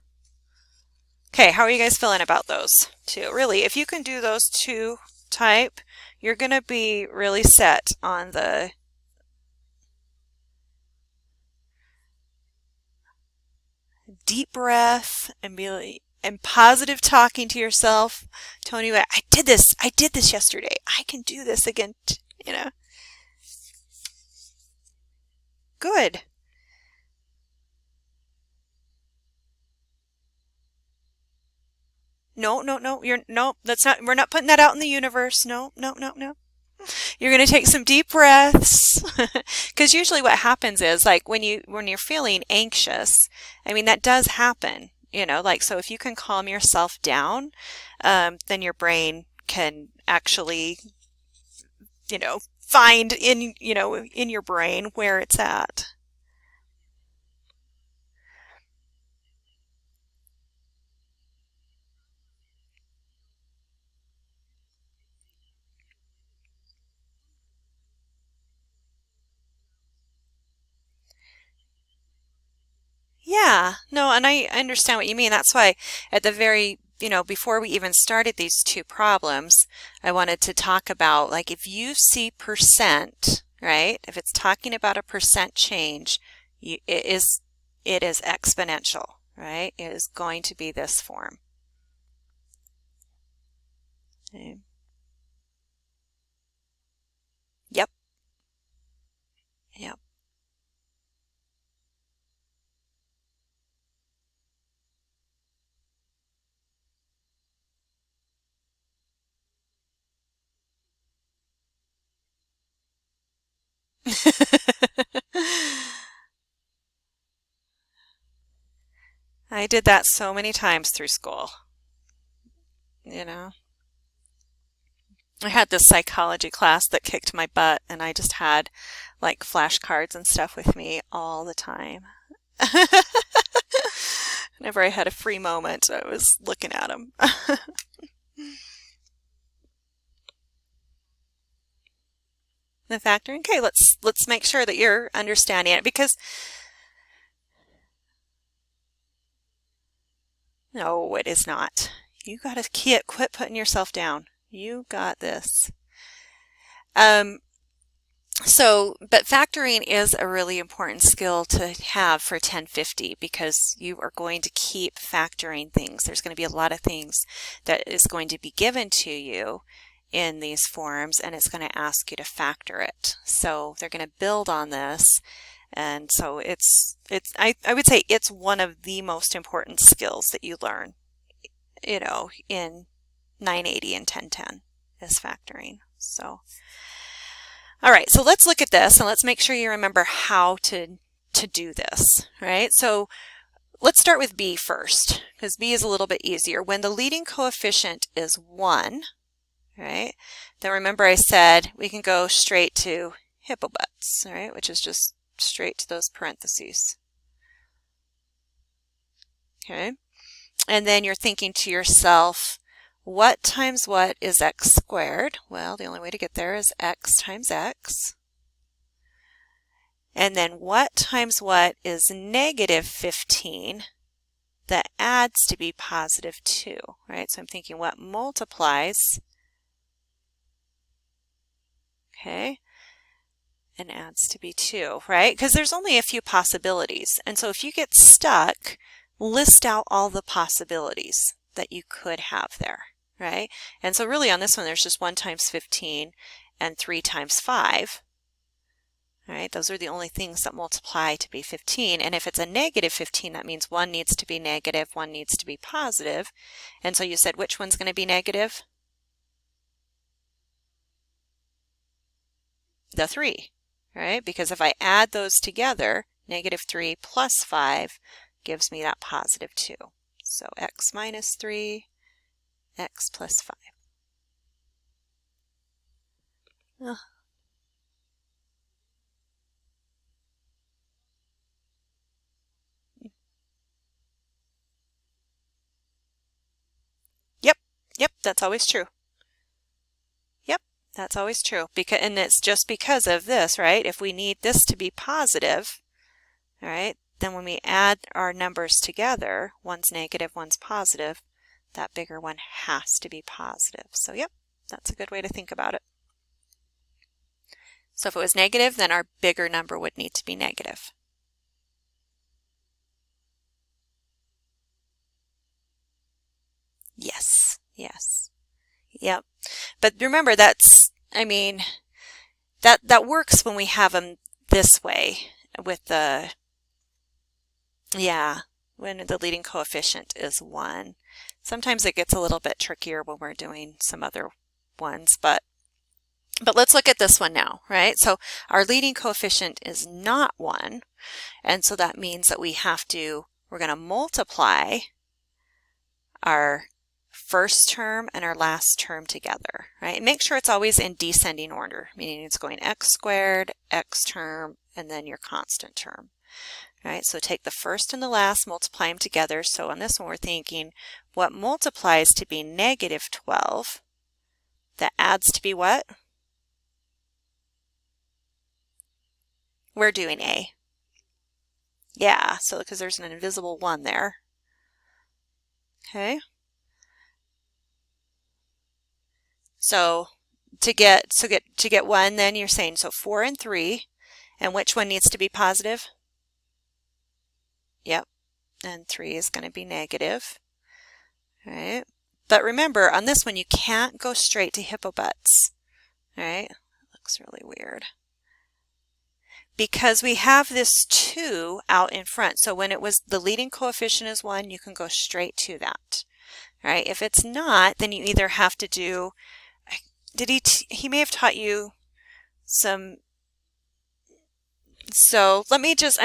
Okay, how are you guys feeling about those two? Really, if you can do those two type, you're going to be really set on the deep breath and and positive talking to yourself, telling you, I did this yesterday. I can do this again, you know. Good. No, that's not, we're not putting that out in the universe. No. You're going to take some deep breaths because usually what happens is like when you're feeling anxious, I mean, that does happen, you know, like, so if you can calm yourself down, then your brain can actually, you know, find in your brain where it's at. Yeah, no, and I understand what you mean. That's why at the very, before we even started these two problems, I wanted to talk about like if you see percent, right? If it's talking about a percent change, it is exponential, right? It is going to be this form. Okay. Yep. Yep. I did that so many times through school, you know. I had this psychology class that kicked my butt, and I just had like flashcards and stuff with me all the time. Whenever I had a free moment, I was looking at them. The factoring. Okay, let's make sure that you're understanding it because no, it is not. You got to quit putting yourself down. You got this. But factoring is a really important skill to have for 1050 because you are going to keep factoring things. There's going to be a lot of things that is going to be given to you in these forms, and it's going to ask you to factor it. So they're going to build on this, and so I would say it's one of the most important skills that you learn, in 980 and 1010 is factoring. So all right, so let's look at this and let's make sure you remember how to do this, right? So let's start with B first, because B is a little bit easier. When the leading coefficient is 1, right, then remember I said we can go straight to hippo butts, right, which is just straight to those parentheses. Okay, and then you're thinking to yourself, what times what is x squared? Well, the only way to get there is x times x. And then what times what is negative 15 that adds to be positive 2, right? So I'm thinking what multiplies, okay, and adds to be 2, right? Because there's only a few possibilities. And so if you get stuck, list out all the possibilities that you could have there. Right? And so really on this one, there's just 1 times 15 and 3 times 5. All right, those are the only things that multiply to be 15. And if it's a negative 15, that means 1 needs to be negative, 1 needs to be positive. And so you said which one's going to be negative? The 3, right? Because if I add those together, negative 3 plus 5 gives me that positive 2. So x minus 3, x plus 5. Oh. Yep, that's always true. Yep, that's always true. And it's just because of this, right? If we need this to be positive, all right, then when we add our numbers together, one's negative, one's positive, that bigger one has to be positive. So yep, that's a good way to think about it. So if it was negative, then our bigger number would need to be negative. Yes, yes. Yep. But remember, that's, I mean, that works when we have them this way with the, yeah, when the leading coefficient is 1. Sometimes it gets a little bit trickier when we're doing some other ones, but let's look at this one now, right? So our leading coefficient is not 1, and so that means that we're going to multiply our first term and our last term together, right? And make sure it's always in descending order, meaning it's going x squared, x term, and then your constant term. All right, so take the first and the last, multiply them together. So on this one, we're thinking what multiplies to be negative 12, that adds to be what? We're doing A. Yeah, so because there's an invisible 1 there. Okay. So to get 1, then you're saying, so 4 and 3, and which one needs to be positive? Yep, and 3 is going to be negative. All right, but remember, on this one, you can't go straight to hippo butts. All right, looks really weird. Because we have this 2 out in front, so when it was the leading coefficient is 1, you can go straight to that. All right, if it's not, then you either have to do, he may have taught you some, so let me just,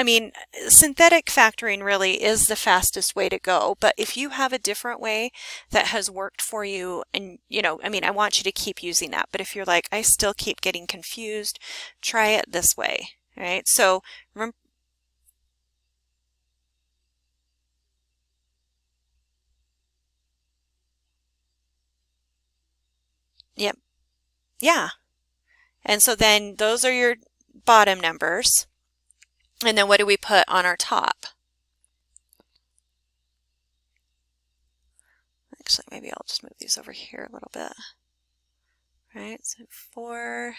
synthetic factoring really is the fastest way to go, but if you have a different way that has worked for you, and I want you to keep using that, but if you're like, I still keep getting confused, try it this way, right? So remember, yep, yeah, and so then those are your bottom numbers. And then what do we put on our top? Actually, maybe I'll just move these over here a little bit. All right, so 4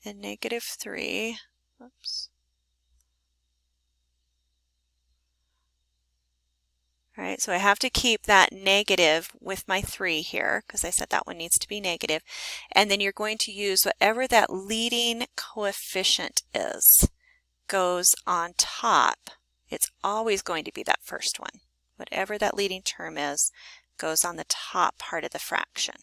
and negative 3. Oops. All right, so I have to keep that negative with my 3 here because I said that one needs to be negative. And then you're going to use whatever that leading coefficient is. Goes on top. It's always going to be that first one. Whatever that leading term is, goes on the top part of the fraction.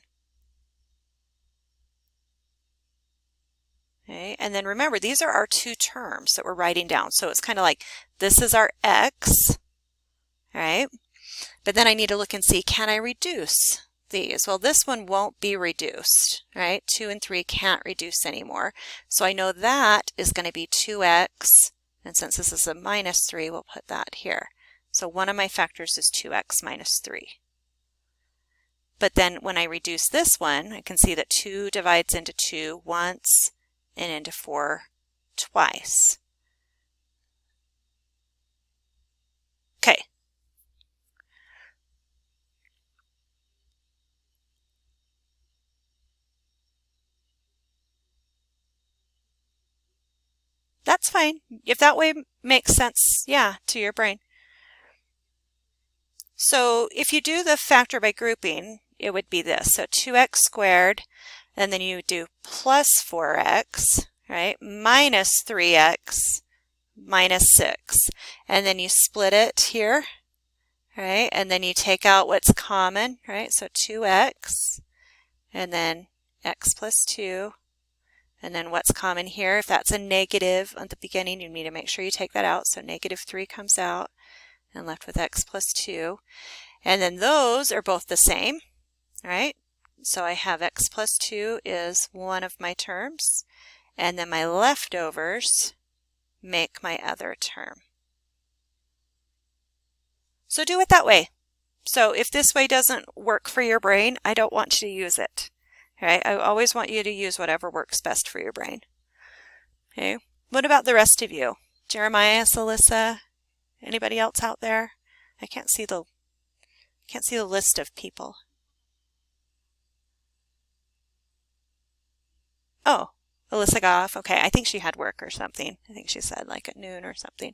Okay, and then remember, these are our 2 terms that we're writing down. So it's kind of like, this is our x, right? But then I need to look and see, can I reduce these? Well, this one won't be reduced, right? 2 and 3 can't reduce anymore. So I know that is going to be 2x, and since this is a minus 3, we'll put that here. So one of my factors is 2x minus 3. But then when I reduce this one, I can see that 2 divides into 2 once and into 4 twice. Okay. That's fine. If that way makes sense, yeah, to your brain. So if you do the factor by grouping, it would be this. So 2x squared, and then you do plus 4x, right, minus 3x, minus 6. And then you split it here, right, and then you take out what's common, right, so 2x, and then x plus 2. And then what's common here, if that's a negative at the beginning, you need to make sure you take that out. So negative 3 comes out and left with x plus 2. And then those are both the same, right? So I have x plus 2 is one of my terms. And then my leftovers make my other term. So do it that way. So if this way doesn't work for your brain, I don't want you to use it. Right? I always want you to use whatever works best for your brain. Okay. What about the rest of you? Jeremiah, Alyssa, Anybody else out there? I can't see the list of people. Oh, Alyssa got off. Okay, I think she had work or something. I think she said like at noon or something.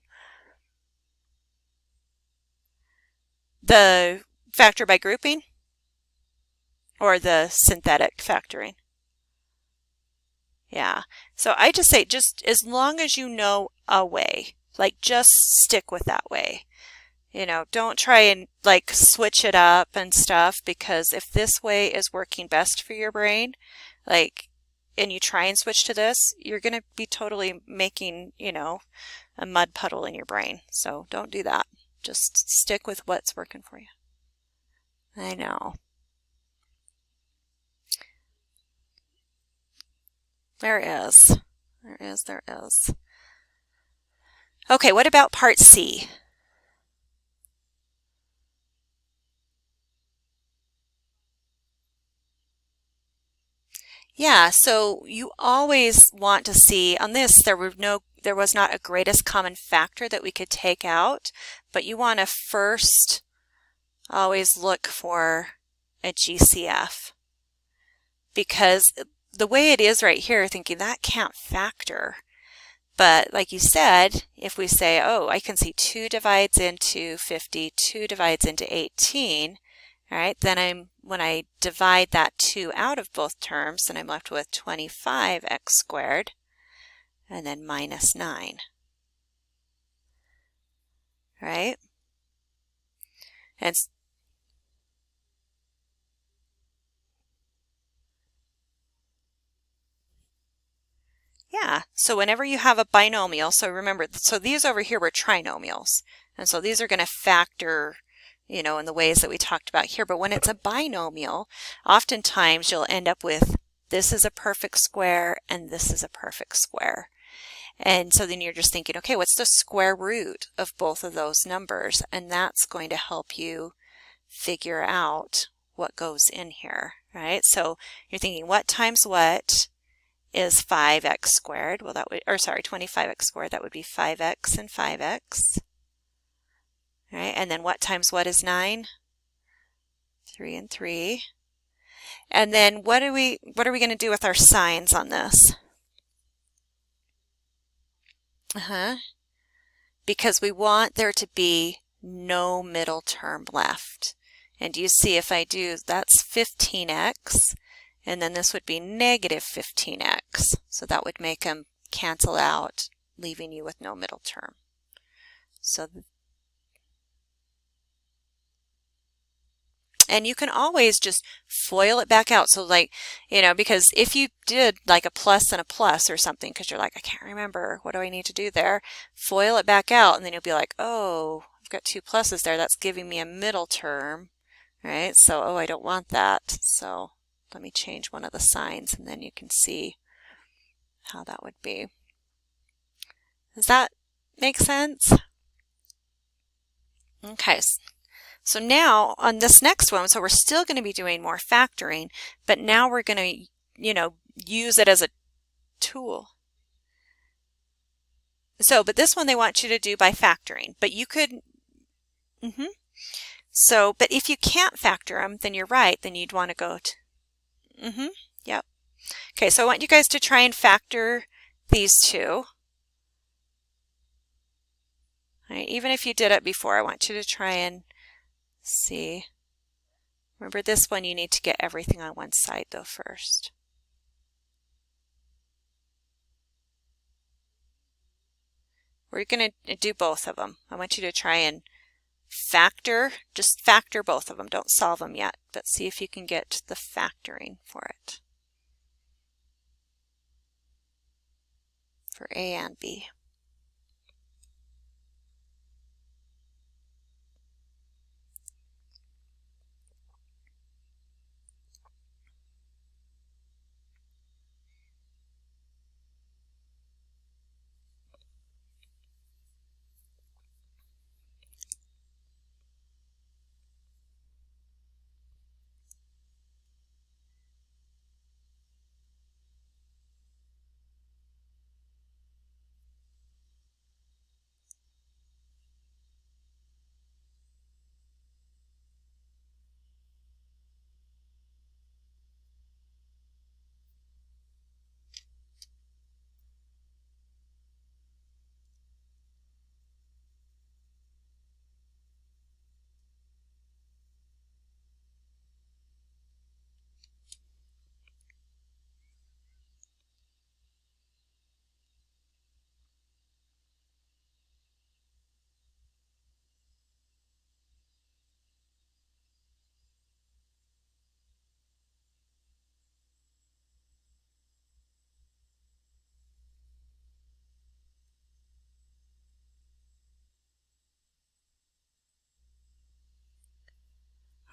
The factor by grouping or the synthetic factoring? Yeah. So I just say just as long as you know a way, like just stick with that way. You know, don't try and like switch it up and stuff, because if this way is working best for your brain, like, and you try and switch to this, you're going to be totally making, you know, a mud puddle in your brain. So don't do that. Just stick with what's working for you. I know. There is. There is. Okay, what about part C? Yeah, so you always want to see, on this there was not a greatest common factor that we could take out, but you want to first always look for a GCF, because the way it is right here, thinking that can't factor. But like you said, if we say, oh, I can see 2 divides into 50, 2 divides into 18, all right, then when I divide that 2 out of both terms, then I'm left with 25x squared and then minus 9, right? And yeah, so whenever you have a binomial, so remember, so these over here were trinomials, and so these are going to factor, you know, in the ways that we talked about here. But when it's a binomial, oftentimes you'll end up with this is a perfect square and this is a perfect square. And so then you're just thinking, okay, what's the square root of both of those numbers? And that's going to help you figure out what goes in here, right? So you're thinking, what times what is 5x squared? Well, that would, or sorry, 25x squared, that would be 5x and 5x. All right, and then what times what is 9? 3 and 3. And then what are we going to do with our signs on this? Because we want there to be no middle term left. And you see, if I do, that's 15x, and then this would be negative 15x. So that would make them cancel out, leaving you with no middle term. So, and you can always just FOIL it back out. So like, you know, because if you did like a plus and a plus or something, because you're like, I can't remember, what do I need to do there? FOIL it back out, and then you'll be like, oh, I've got 2 pluses there. That's giving me a middle term, right? So, oh, I don't want that. So let me change one of the signs, and then you can see how that would be. Does that make sense? Okay. So now on this next one, so we're still going to be doing more factoring, but now we're going to, you know, use it as a tool. So, but this one they want you to do by factoring, but you could, So, but if you can't factor them, then you're right, then you'd want to go to, yep. Okay, so I want you guys to try and factor these two. All right, even if you did it before, I want you to try and see. Remember, this one you need to get everything on one side though first. We're going to do both of them. I want you to try and factor, just factor both of them. Don't solve them yet, but see if you can get the factoring for it. For A and B.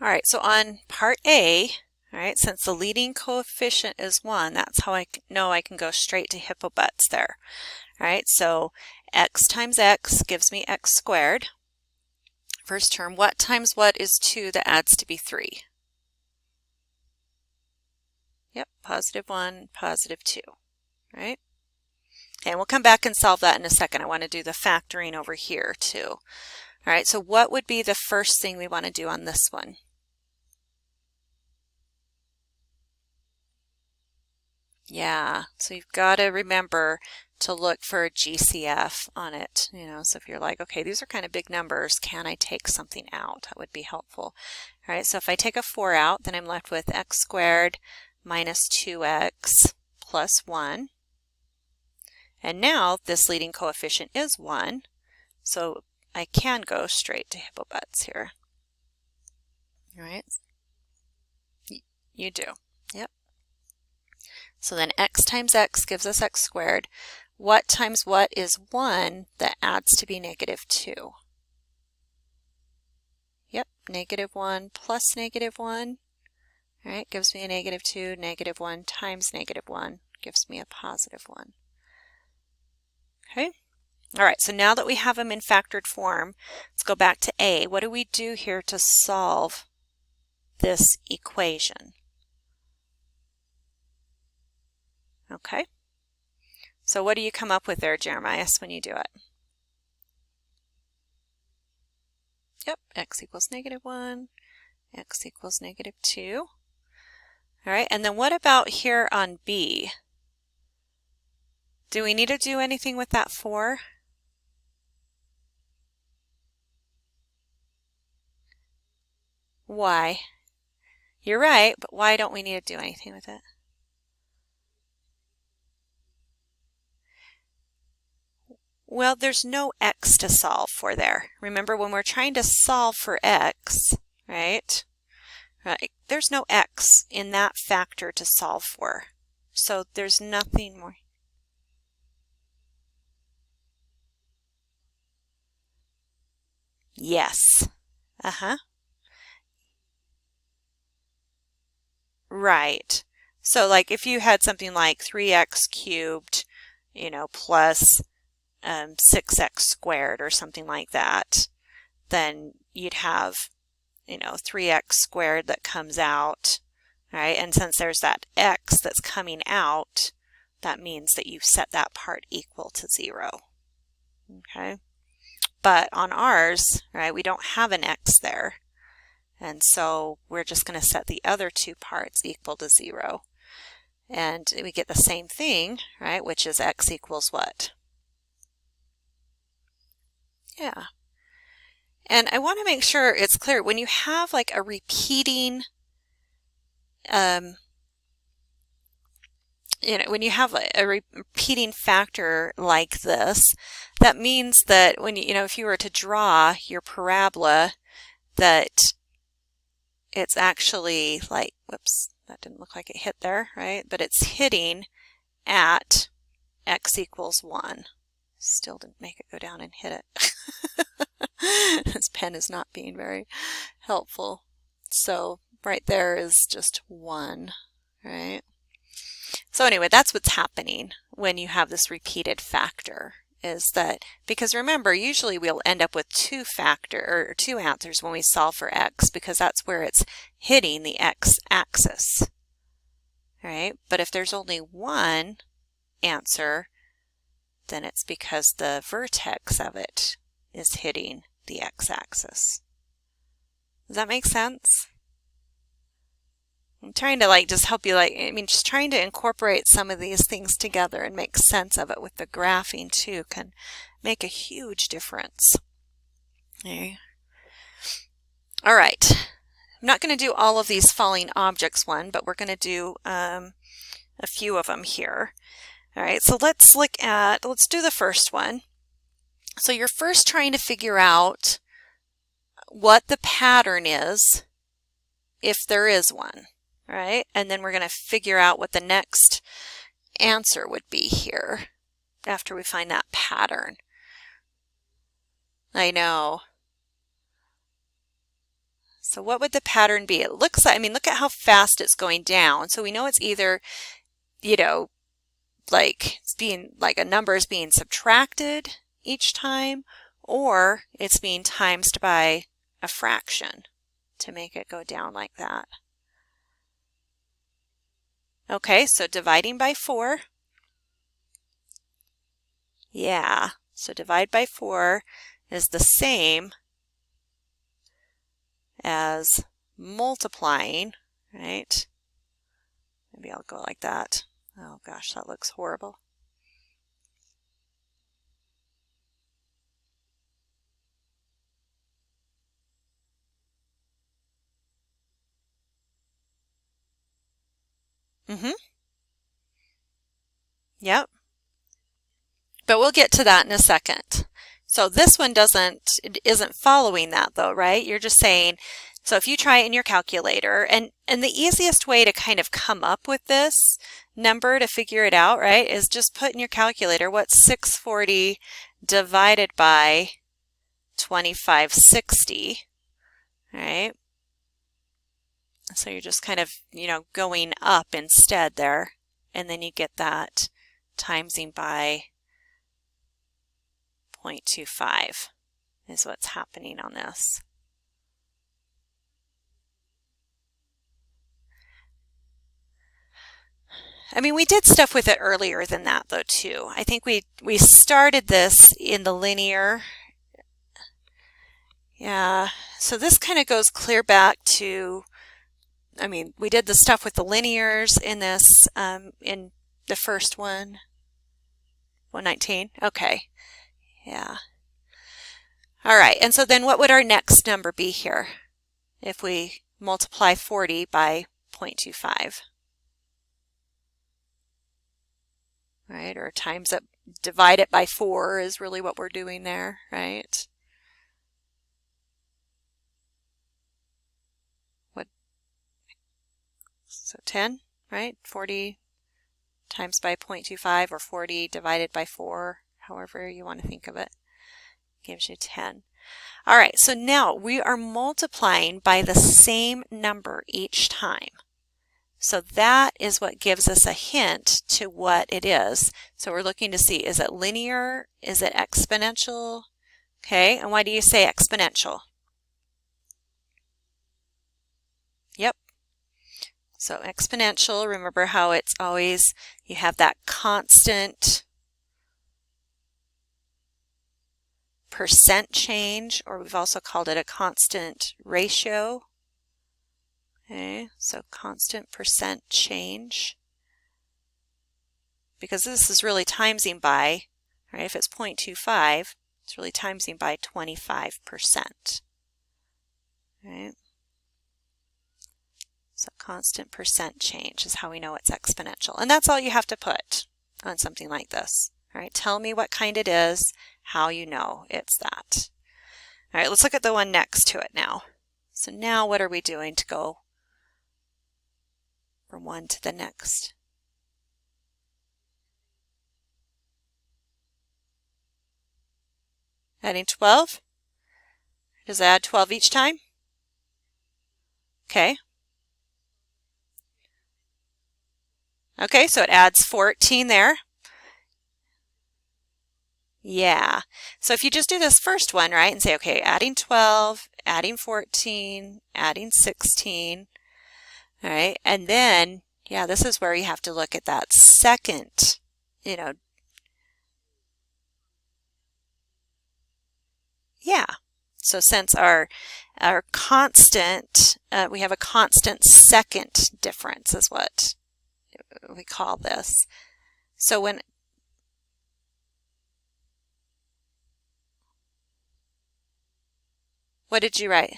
All right, so on part A, all right, since the leading coefficient is 1, that's how I know I can go straight to hippobutts there. All right, so x times x gives me x squared. First term, what times what is 2 that adds to be 3? Yep, positive 1, positive 2, right? And we'll come back and solve that in a second. I want to do the factoring over here too. All right, so what would be the first thing we want to do on this one? Yeah, so you've got to remember to look for a GCF on it. You know, so if you're like, okay, these are kind of big numbers, can I take something out? That would be helpful. All right, so if I take a 4 out, then I'm left with x squared minus 2x plus 1. And now this leading coefficient is 1, so I can go straight to hippobutts here. All right, you do. Yep. So then x times x gives us x squared. What times what is 1 that adds to be negative 2? Yep, negative 1 plus negative 1. All right, gives me a negative 2. Negative 1 times negative 1 gives me a positive 1. Okay. All right, so now that we have them in factored form, let's go back to A. What do we do here to solve this equation? Okay. So what do you come up with there, Jeremiah, when you do it? Yep, x equals negative 1, x equals negative 2. All right, and then what about here on B? Do we need to do anything with that 4? Why? You're right, but why don't we need to do anything with it? Well, there's no x to solve for there. Remember, when we're trying to solve for x, right? There's no x in that factor to solve for. So there's nothing more. Yes. Right. So like if you had something like 3x cubed, you know, plus 6x squared or something like that, then you'd have, you know, 3x squared that comes out, right? And since there's that x that's coming out, that means that you set that part equal to 0. Okay. But on ours, right, we don't have an x there. And so we're just going to set the other two parts equal to 0. And we get the same thing, right, which is x equals what? Yeah. And I want to make sure it's clear, when you have like a repeating, you know, when you have a repeating factor like this, that means that when you know, if you were to draw your parabola, that it's actually like, whoops, that didn't look like it hit there, right? But it's hitting at x equals 1. Still didn't make it go down and hit it. This pen is not being very helpful. So right there is just 1, right? So anyway, that's what's happening when you have this repeated factor, is that, because remember, usually we'll end up with two answers when we solve for x, because that's where it's hitting the x-axis, right? But if there's only one answer, then it's because the vertex of it is hitting the x-axis. Does that make sense? I'm trying to like just help you, like, I mean, just trying to incorporate some of these things together and make sense of it with the graphing too can make a huge difference. Okay. All right. I'm not going to do all of these falling objects one, but we're going to do a few of them here. All right, so let's do the first one. So you're first trying to figure out what the pattern is, if there is one. Right? And then we're going to figure out what the next answer would be here after we find that pattern. I know. So what would the pattern be? It looks like, I mean, look at how fast it's going down. So we know it's either, you know, like it's being like a number is being subtracted each time, or it's being timesed by a fraction to make it go down like that. Okay, so dividing by 4. Yeah, so divide by 4 is the same as multiplying, right? Maybe I'll go like that. Oh gosh, that looks horrible. Yep. But we'll get to that in a second. So this one isn't following that though, right? You're just saying, so if you try it in your calculator, and the easiest way to kind of come up with this number to figure it out, right, is just put in your calculator what's 640 divided by 2560, right? So you're just kind of, you know, going up instead there, and then you get that timesing by 0.25 is what's happening on this. I mean, we did stuff with it earlier than that though too. I think we started this in the linear. Yeah, so this kind of goes clear back to, I mean, we did the stuff with the linears in this, in the first one, 119. Okay, yeah. All right, and so then what would our next number be here if we multiply 40 by 0.25? Right, or times it, divide it by 4 is really what we're doing there, right? What? So 10, right? 40 times by 0.25, or 40 divided by 4, however you want to think of it, gives you 10. All right, so now we are multiplying by the same number each time. So that is what gives us a hint to what it is. So we're looking to see, is it linear? Is it exponential? Okay, and why do you say exponential? Yep. So exponential, remember how it's always, you have that constant percent change, or we've also called it a constant ratio. Okay, so constant percent change. Because this is really timesing by, right, if it's 0.25, it's really timesing by 25%. Right? So constant percent change is how we know it's exponential. And that's all you have to put on something like this. All right, tell me what kind it is, how you know it's that. All right, let's look at the one next to it now. So now what are we doing to go from one to the next? Adding 12? Does it add 12 each time? Okay. Okay, so it adds 14 there. Yeah. So if you just do this first one, right, and say, okay, adding 12, adding 14, adding 16, all right, and then, yeah, this is where you have to look at that second, you know, yeah. So since our constant, we have a constant second difference is what we call this. So when, what did you write?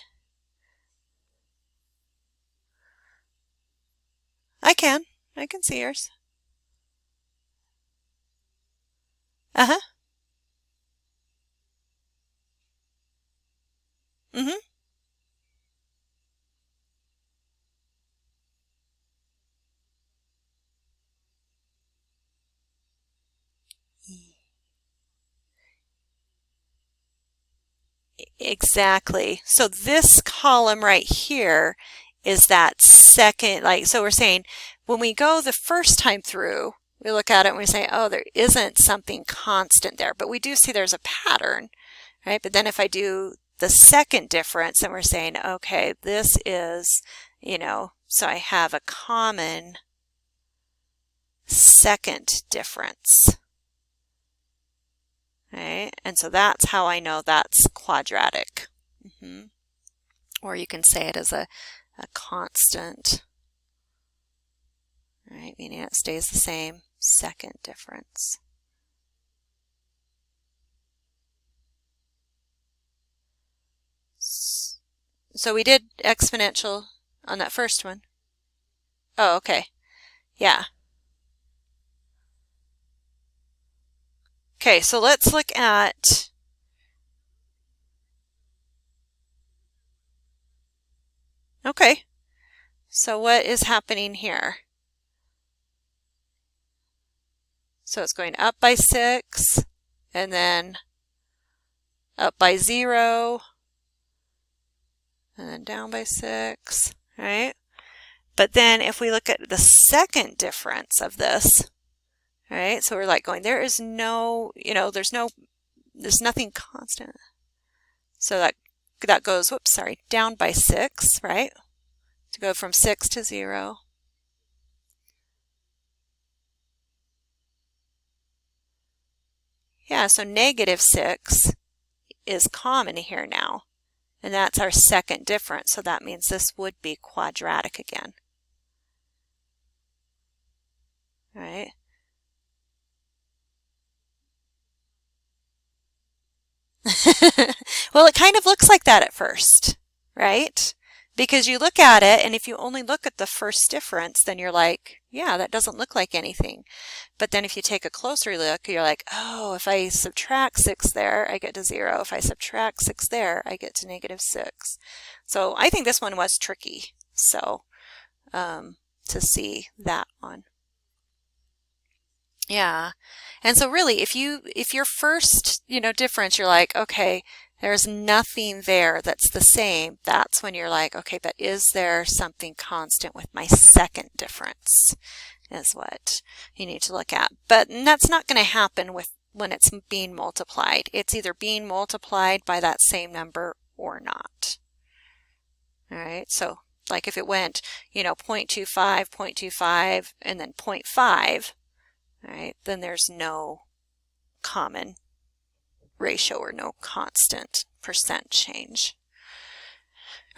I can see yours. Uh-huh. Mm-hmm. Exactly. So this column right here is that second, so we're saying when we go the first time through, we look at it and we say, oh, there isn't something constant there, but we do see there's a pattern, right? But then if I do the second difference, then we're saying, okay, this is, so I have a common second difference. Right? And so that's how I know that's quadratic. Or you can say it as a constant, right? Meaning it stays the same, second difference. So we did exponential on that first one. Oh, okay. Yeah. Okay, so let's look at okay. So what is happening here? So it's going up by 6 and then up by 0 and then down by 6, right? But then if we look at the second difference of this, right? So we're like going, there is no, there's nothing constant. So that goes, whoops, sorry, down by 6, right? To go from 6 to 0. Yeah, so -6 is common here now. And that's our second difference. So that means this would be quadratic again. Right? Well, it kind of looks like that at first, right? Because you look at it, and if you only look at the first difference, then you're like, yeah, that doesn't look like anything. But then if you take a closer look, you're like, oh, if I subtract 6 there, I get to 0. If I subtract 6 there, I get to -6. So I think this one was tricky, so to see that one. Yeah. And so really, if your first, difference, you're like, okay, there's nothing there that's the same, that's when you're like, okay, but is there something constant with my second difference is what you need to look at. But that's not going to happen when it's being multiplied. It's either being multiplied by that same number or not. All right, so like if it went, 0.25, 0.25, and then 0.5, all right, then there's no common ratio or no constant percent change.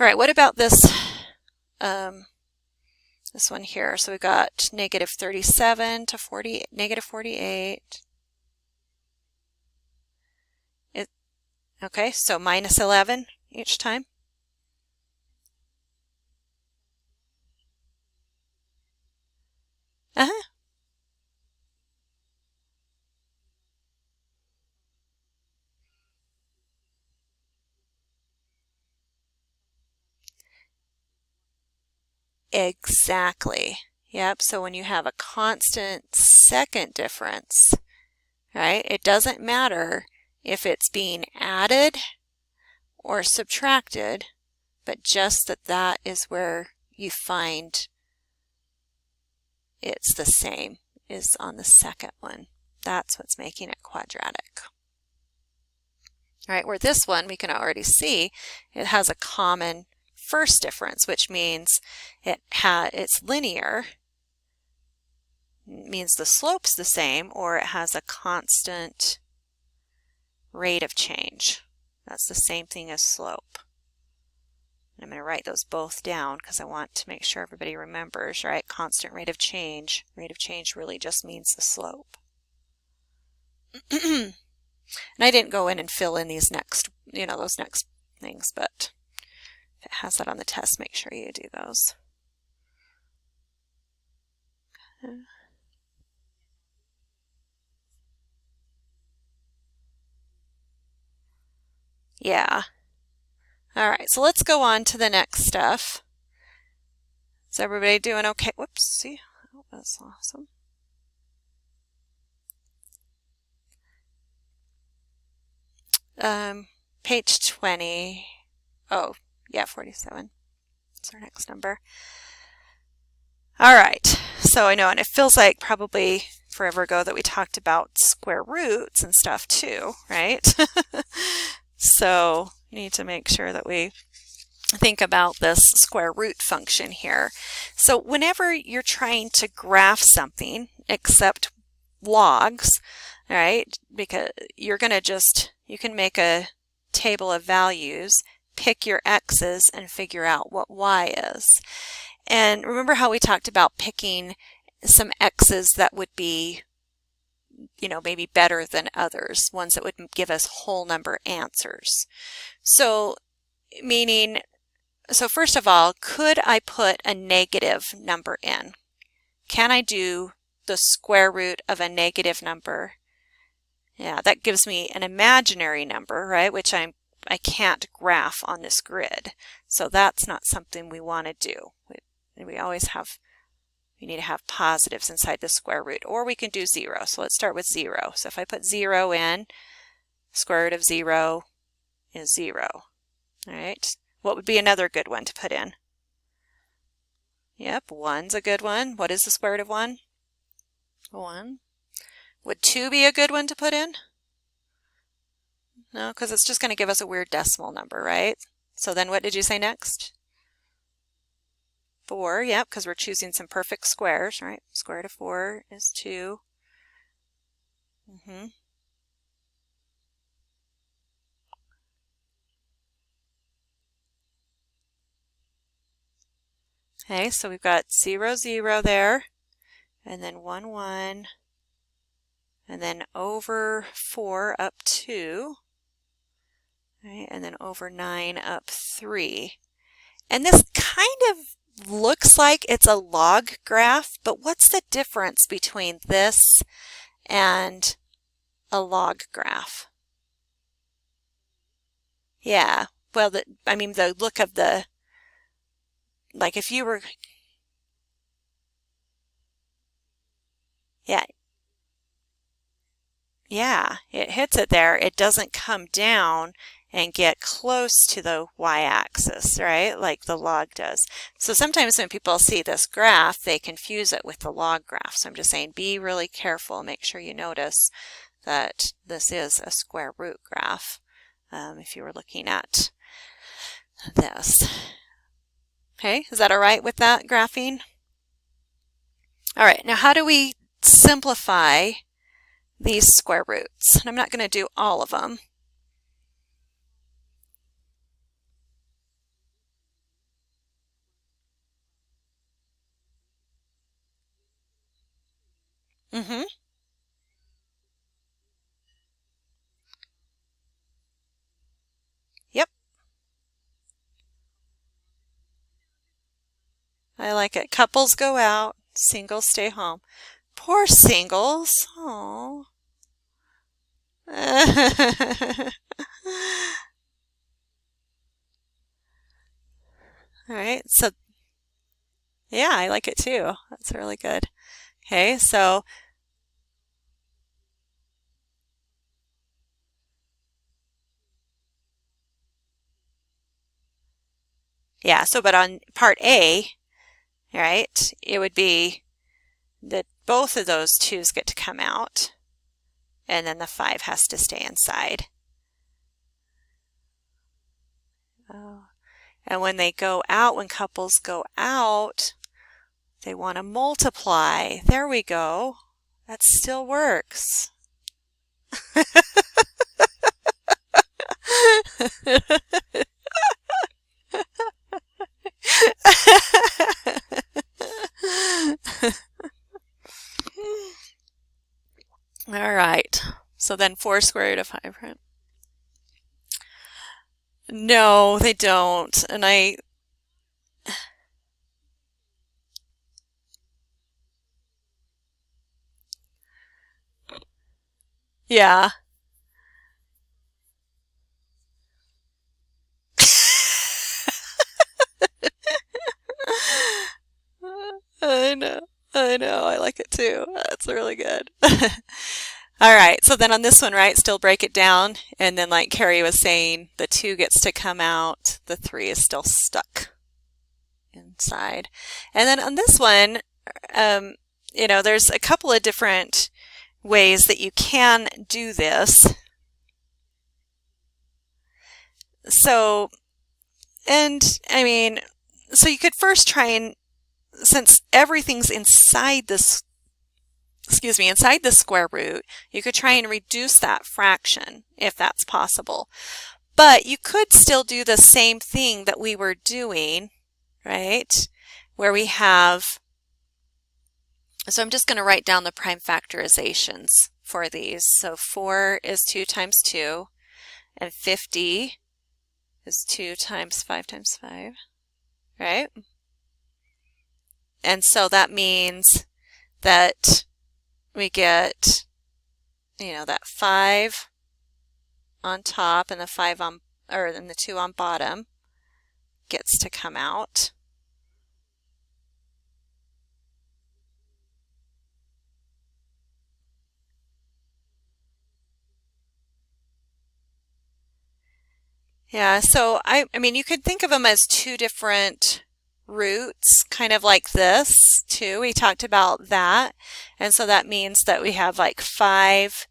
All right, what about this this one here? So we've got -37 to -48. Okay, so -11 each time. Exactly. Yep, so when you have a constant second difference, right, it doesn't matter if it's being added or subtracted, but just that is where you find it's the same, is on the second one. That's what's making it quadratic. All right, where this one, we can already see it has a common first difference, which means it's linear, it means the slope's the same, or it has a constant rate of change. That's the same thing as slope. And I'm going to write those both down because I want to make sure everybody remembers, right? Constant rate of change. Rate of change really just means the slope. And I didn't go in and fill in these next, those next things, but if it has that on the test, make sure you do those. Okay. Yeah. All right, so let's go on to the next stuff. Is everybody doing okay? Whoops, see, oh, that's awesome. page 20. Oh, yeah, 47. That's our next number. All right, so I know, and it feels like probably forever ago that we talked about square roots and stuff too, right? So we need to make sure that we think about this square root function here. So whenever you're trying to graph something, except logs, all right, because you're going to you can make a table of values, pick your x's, and figure out what y is. And remember how we talked about picking some x's that would be, you know, maybe better than others, ones that would give us whole number answers. So meaning, so first of all, could I put a negative number in? Can I do the square root of a negative number? Yeah, that gives me an imaginary number, right, which I can't graph on this grid. So that's not something we want to do. We always have, we need to have positives inside the square root, or we can do 0. So let's start with 0. So if I put 0 in, square root of 0 is 0. All right. What would be another good one to put in? Yep, 1's a good one. What is the square root of 1? 1. Would 2 be a good one to put in? No, because it's just going to give us a weird decimal number, right? So then what did you say next? 4, yep, because we're choosing some perfect squares, right? Square root of 4 is 2. Okay, so we've got 0, 0 there, and then 1, 1, and then over 4 up 2, right, and then over 9 up 3. And this kind of looks like it's a log graph, but what's the difference between this and a log graph? Yeah, well, I mean, the look of the, like if you were, yeah, it hits it there. It doesn't come down and get close to the y-axis, right, like the log does. So sometimes when people see this graph, they confuse it with the log graph. So I'm just saying, be really careful. Make sure you notice that this is a square root graph if you were looking at this. Okay, is that all right with that graphing? All right, now how do we simplify these square roots? And I'm not going to do all of them. Yep. I like it. Couples go out, singles stay home. Poor singles. Oh. All right, so yeah, I like it too. That's really good. Okay, so yeah, so but on part A, right, it would be that both of those 2's get to come out, and then the 5 has to stay inside. Oh. And when they go out, when couples go out, they want to multiply. There we go. That still works. All right. So then 4 square root of 5, right? No, they don't. And yeah. I know. I like it too. That's really good. All right, so then on this one, right, still break it down, and then like Carrie was saying, the 2 gets to come out, the 3 is still stuck inside. And then on this one, you know, there's a couple of different ways that you can do this. So, and I mean, so you could first try and, since everything's inside this, inside the square root, you could try and reduce that fraction if that's possible. But you could still do the same thing that we were doing, right? Where we have, so I'm just going to write down the prime factorizations for these. So 4 is 2 times 2, and 50 is 2 times 5 times 5, right? And so that means that we get, you know, that 5 on top and the 5 on, or then the 2 on bottom gets to come out. Yeah, so I mean, you could think of them as 2 different roots, kind of like this too. We talked about that. And so that means that we have like 5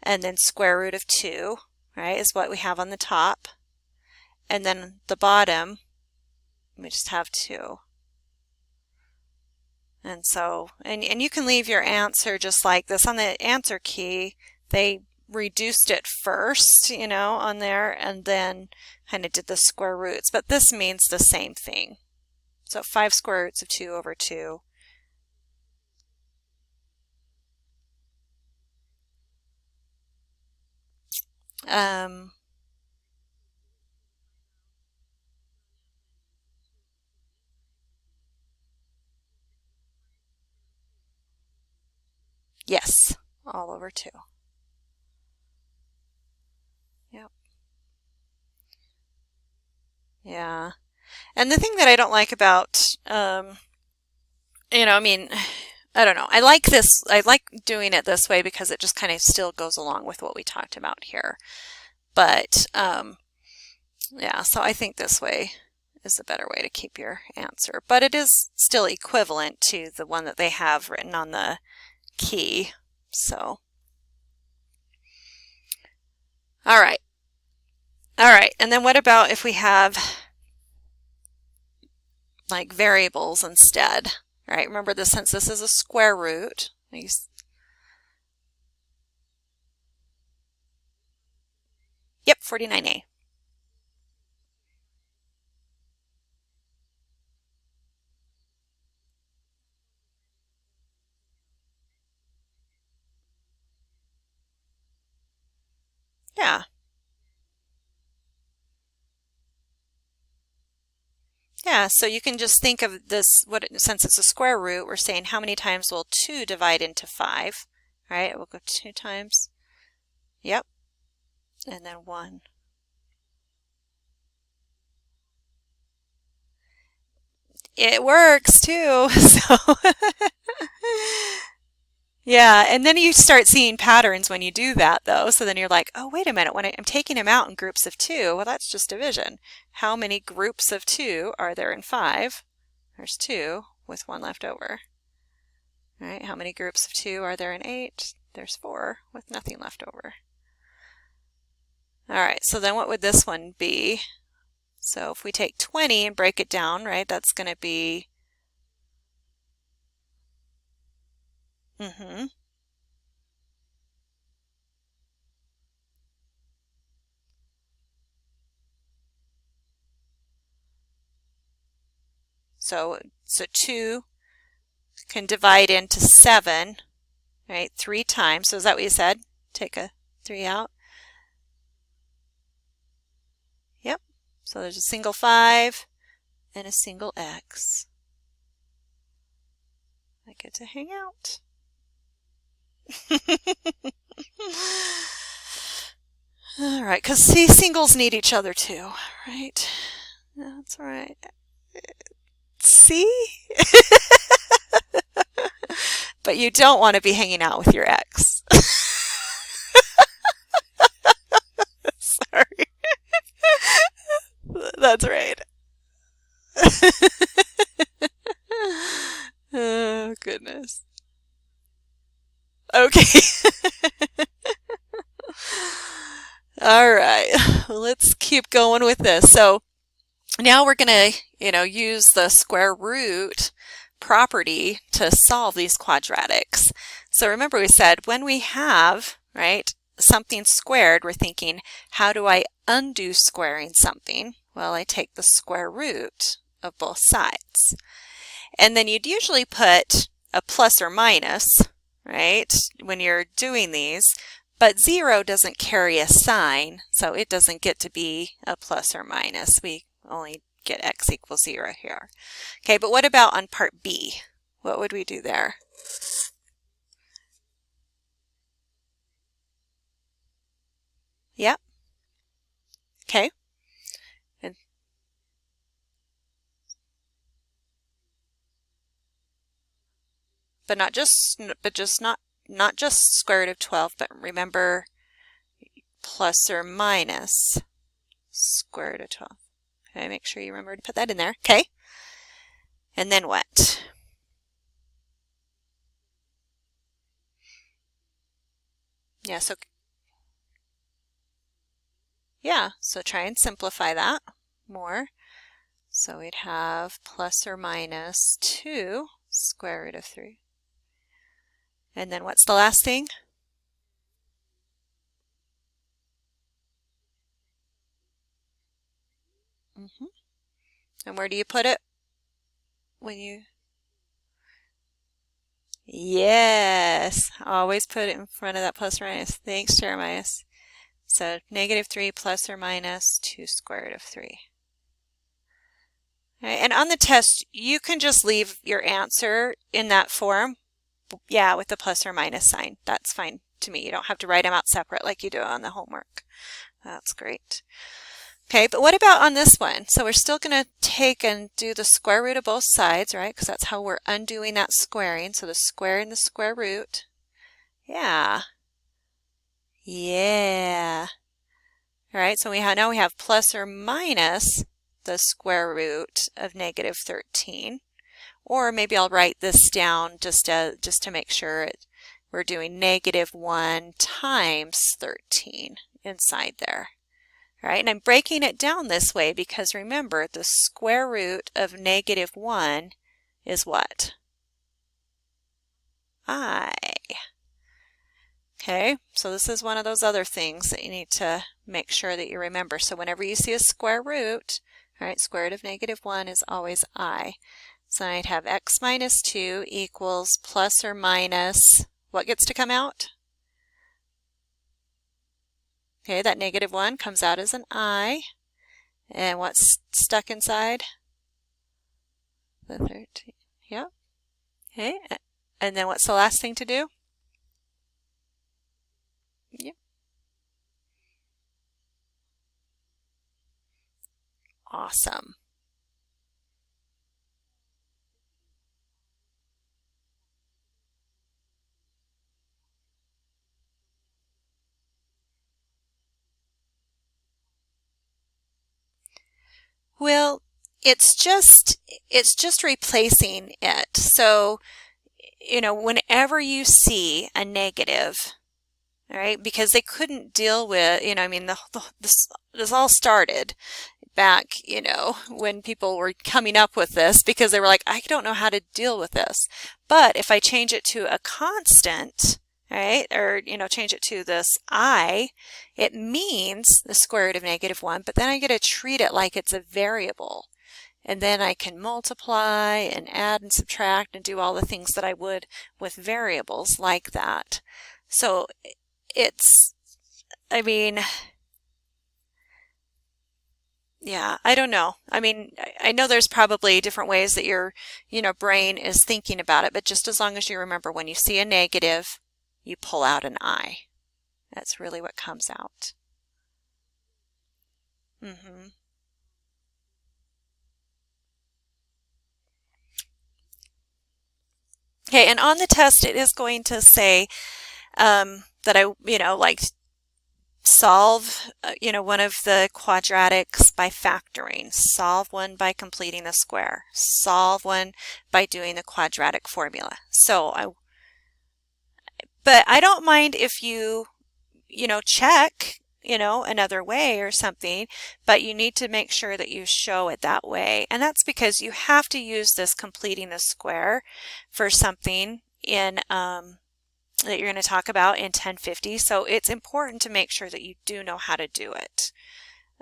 and then square root of 2, right, is what we have on the top. And then the bottom, we just have 2. And so, and you can leave your answer just like this. On the answer key, they reduced it first, you know, on there, and then kind of did the square roots. But this means the same thing. So 5 square roots of 2 over 2. Yes, all over 2. Yep. Yeah. And the thing that I don't like about, you know, I mean, I don't know. I like this. I like doing it this way because it just kind of still goes along with what we talked about here. But, yeah, so I think this way is a better way to keep your answer. But it is still equivalent to the one that they have written on the key. So, all right. All right, and then what about if we have like variables instead, right? Remember this, since this is a square root. Yep, 49a. Yeah. Yeah, so you can just think of this, since it's a square root, we're saying how many times will 2 divide into 5, right? It will go 2 times. Yep. And then 1. It works too. So yeah, and then you start seeing patterns when you do that though. So then you're like, oh, wait a minute, when I'm taking them out in groups of 2, well, that's just division. How many groups of 2 are there in 5? There's 2 with 1 left over. All right, how many groups of 2 are there in 8? There's 4 with nothing left over. All right, so then what would this one be? So if we take 20 and break it down, right, that's going to be So 2 can divide into 7, right, 3 times. So is that what you said? Take a 3 out. Yep. So there's a single 5 and a single X. I get to hang out. All right, because see, singles need each other too, right? That's right. See? But you don't want to be hanging out with your ex. That's right. Oh, goodness. Okay. All right. Let's keep going with this. So now we're going to, use the square root property to solve these quadratics. So remember we said when we have, right, something squared, we're thinking, how do I undo squaring something? Well, I take the square root of both sides. And then you'd usually put a plus or minus, right, when you're doing these, but 0 doesn't carry a sign, so it doesn't get to be a plus or minus. We only get x equals 0 here. Okay, but what about on part B? What would we do there? Yep. Okay. But not just square root of 12, but remember plus or minus square root of 12. Okay, make sure you remember to put that in there. Okay. And then what? Yeah, so try and simplify that more. So we'd have plus or minus 2 square root of 3. And then what's the last thing? And where do you put it when you... Yes, always put it in front of that plus or minus. Thanks, Jeremiah. So negative 3 plus or minus 2 square root of 3. All right, and on the test, you can just leave your answer in that form. Yeah, with the plus or minus sign. That's fine to me. You don't have to write them out separate like you do on the homework. That's great. Okay, but what about on this one? So we're still going to take and do the square root of both sides, right? Because that's how we're undoing that squaring. So the square and the square root. Yeah. Yeah. All right, so now we have plus or minus the square root of negative 13. Or maybe I'll write this down just to make sure we're doing negative 1 times 13 inside there. All right, and I'm breaking it down this way because remember, the square root of negative 1 is what? I. Okay, so this is one of those other things that you need to make sure that you remember. So whenever you see a square root, all right, square root of negative 1 is always I. So I'd have x minus 2 equals plus or minus, what gets to come out? Okay, that negative 1 comes out as an I. And what's stuck inside? The 13. Yep. Okay, and then what's the last thing to do? Yep. Awesome. Well, it's just replacing it. So, whenever you see a negative, all right, because they couldn't deal with, this all started back, when people were coming up with this because they were like, I don't know how to deal with this. But if I change it to a constant, right, or, change it to this I, it means the square root of negative 1, but then I get to treat it like it's a variable. And then I can multiply and add and subtract and do all the things that I would with variables like that. So yeah, I don't know. I know there's probably different ways that your, brain is thinking about it, but just as long as you remember when you see a negative, you pull out an I. That's really what comes out. Okay, and on the test, it is going to say that I, solve, one of the quadratics by factoring. Solve one by completing the square. Solve one by doing the quadratic formula. But I don't mind if you, check, another way or something, but you need to make sure that you show it that way. And that's because you have to use this completing the square for something in that you're going to talk about in 1050. So it's important to make sure that you do know how to do it.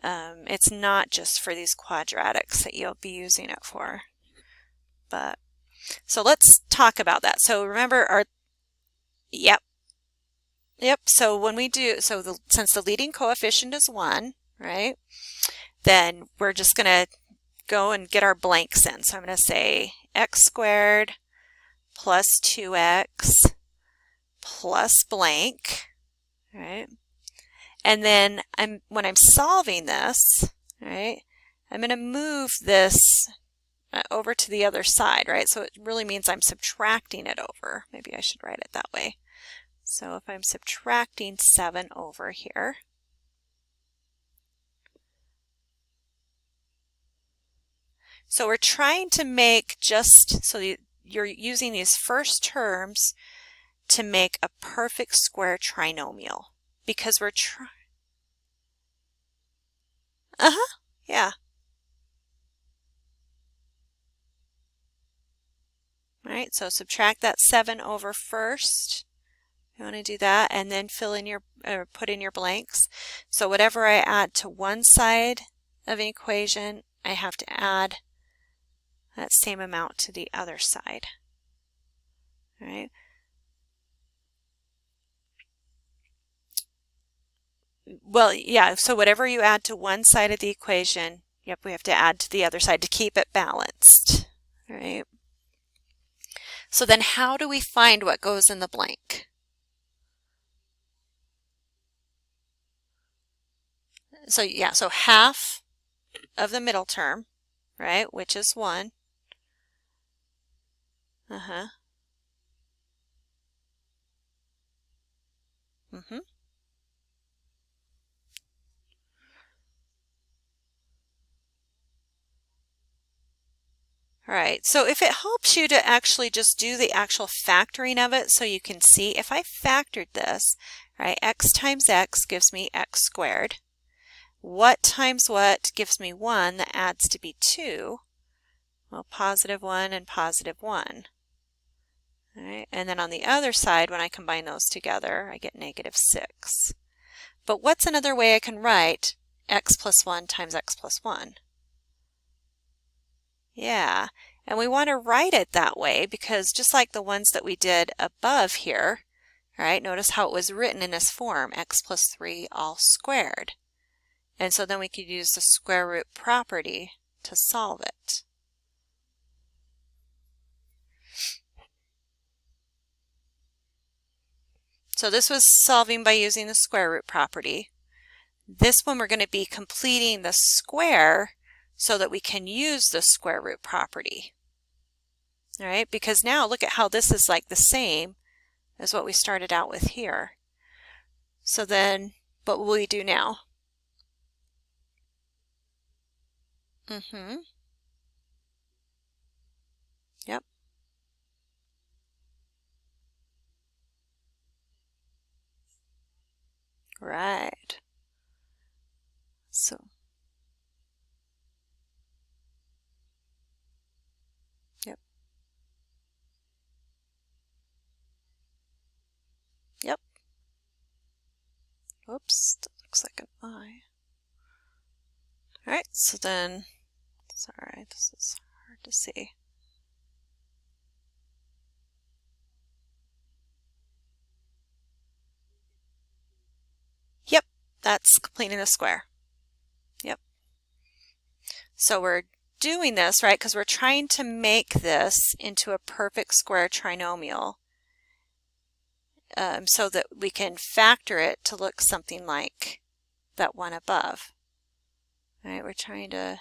It's not just for these quadratics that you'll be using it for. But so let's talk about that. So remember yep. So when we do, since the leading coefficient is 1, right, then we're just going to go and get our blanks in. So I'm going to say x squared plus 2x plus blank, right? And then when I'm solving this, right, I'm going to move this over to the other side, right? So it really means I'm subtracting it over. Maybe I should write it that way. So if I'm subtracting 7 over here, so we're trying to make you're using these first terms to make a perfect square trinomial because we're yeah. All right, so subtract that 7 over first. You want to do that and then fill in put in your blanks. So whatever I add to one side of an equation, I have to add that same amount to the other side. All right. Well, yeah, so whatever you add to one side of the equation, yep, we have to add to the other side to keep it balanced. All right. So then how do we find what goes in the blank? So yeah, so half of the middle term, right, which is 1. All right, so if it helps you to actually just do the actual factoring of it so you can see, if I factored this, right, x times x gives me x squared. What times what gives me 1 that adds to be 2? Well, positive 1 and positive 1. All right, and then on the other side, when I combine those together, I get negative 6. But what's another way I can write x plus 1 times x plus 1? Yeah, and we want to write it that way because just like the ones that we did above here, right, notice how it was written in this form, x plus 3 all squared. And so then we could use the square root property to solve it. So this was solving by using the square root property. This one we're going to be completing the square so that we can use the square root property. All right, because now look at how this is like the same as what we started out with here. So then what will we do now? Yep. Right. So yep. Yep. Oops, that looks like an I. All right, so then, sorry, this is hard to see. Yep, that's completing the square. Yep. So we're doing this, right, because we're trying to make this into a perfect square trinomial so that we can factor it to look something like that one above. All right, we're trying to,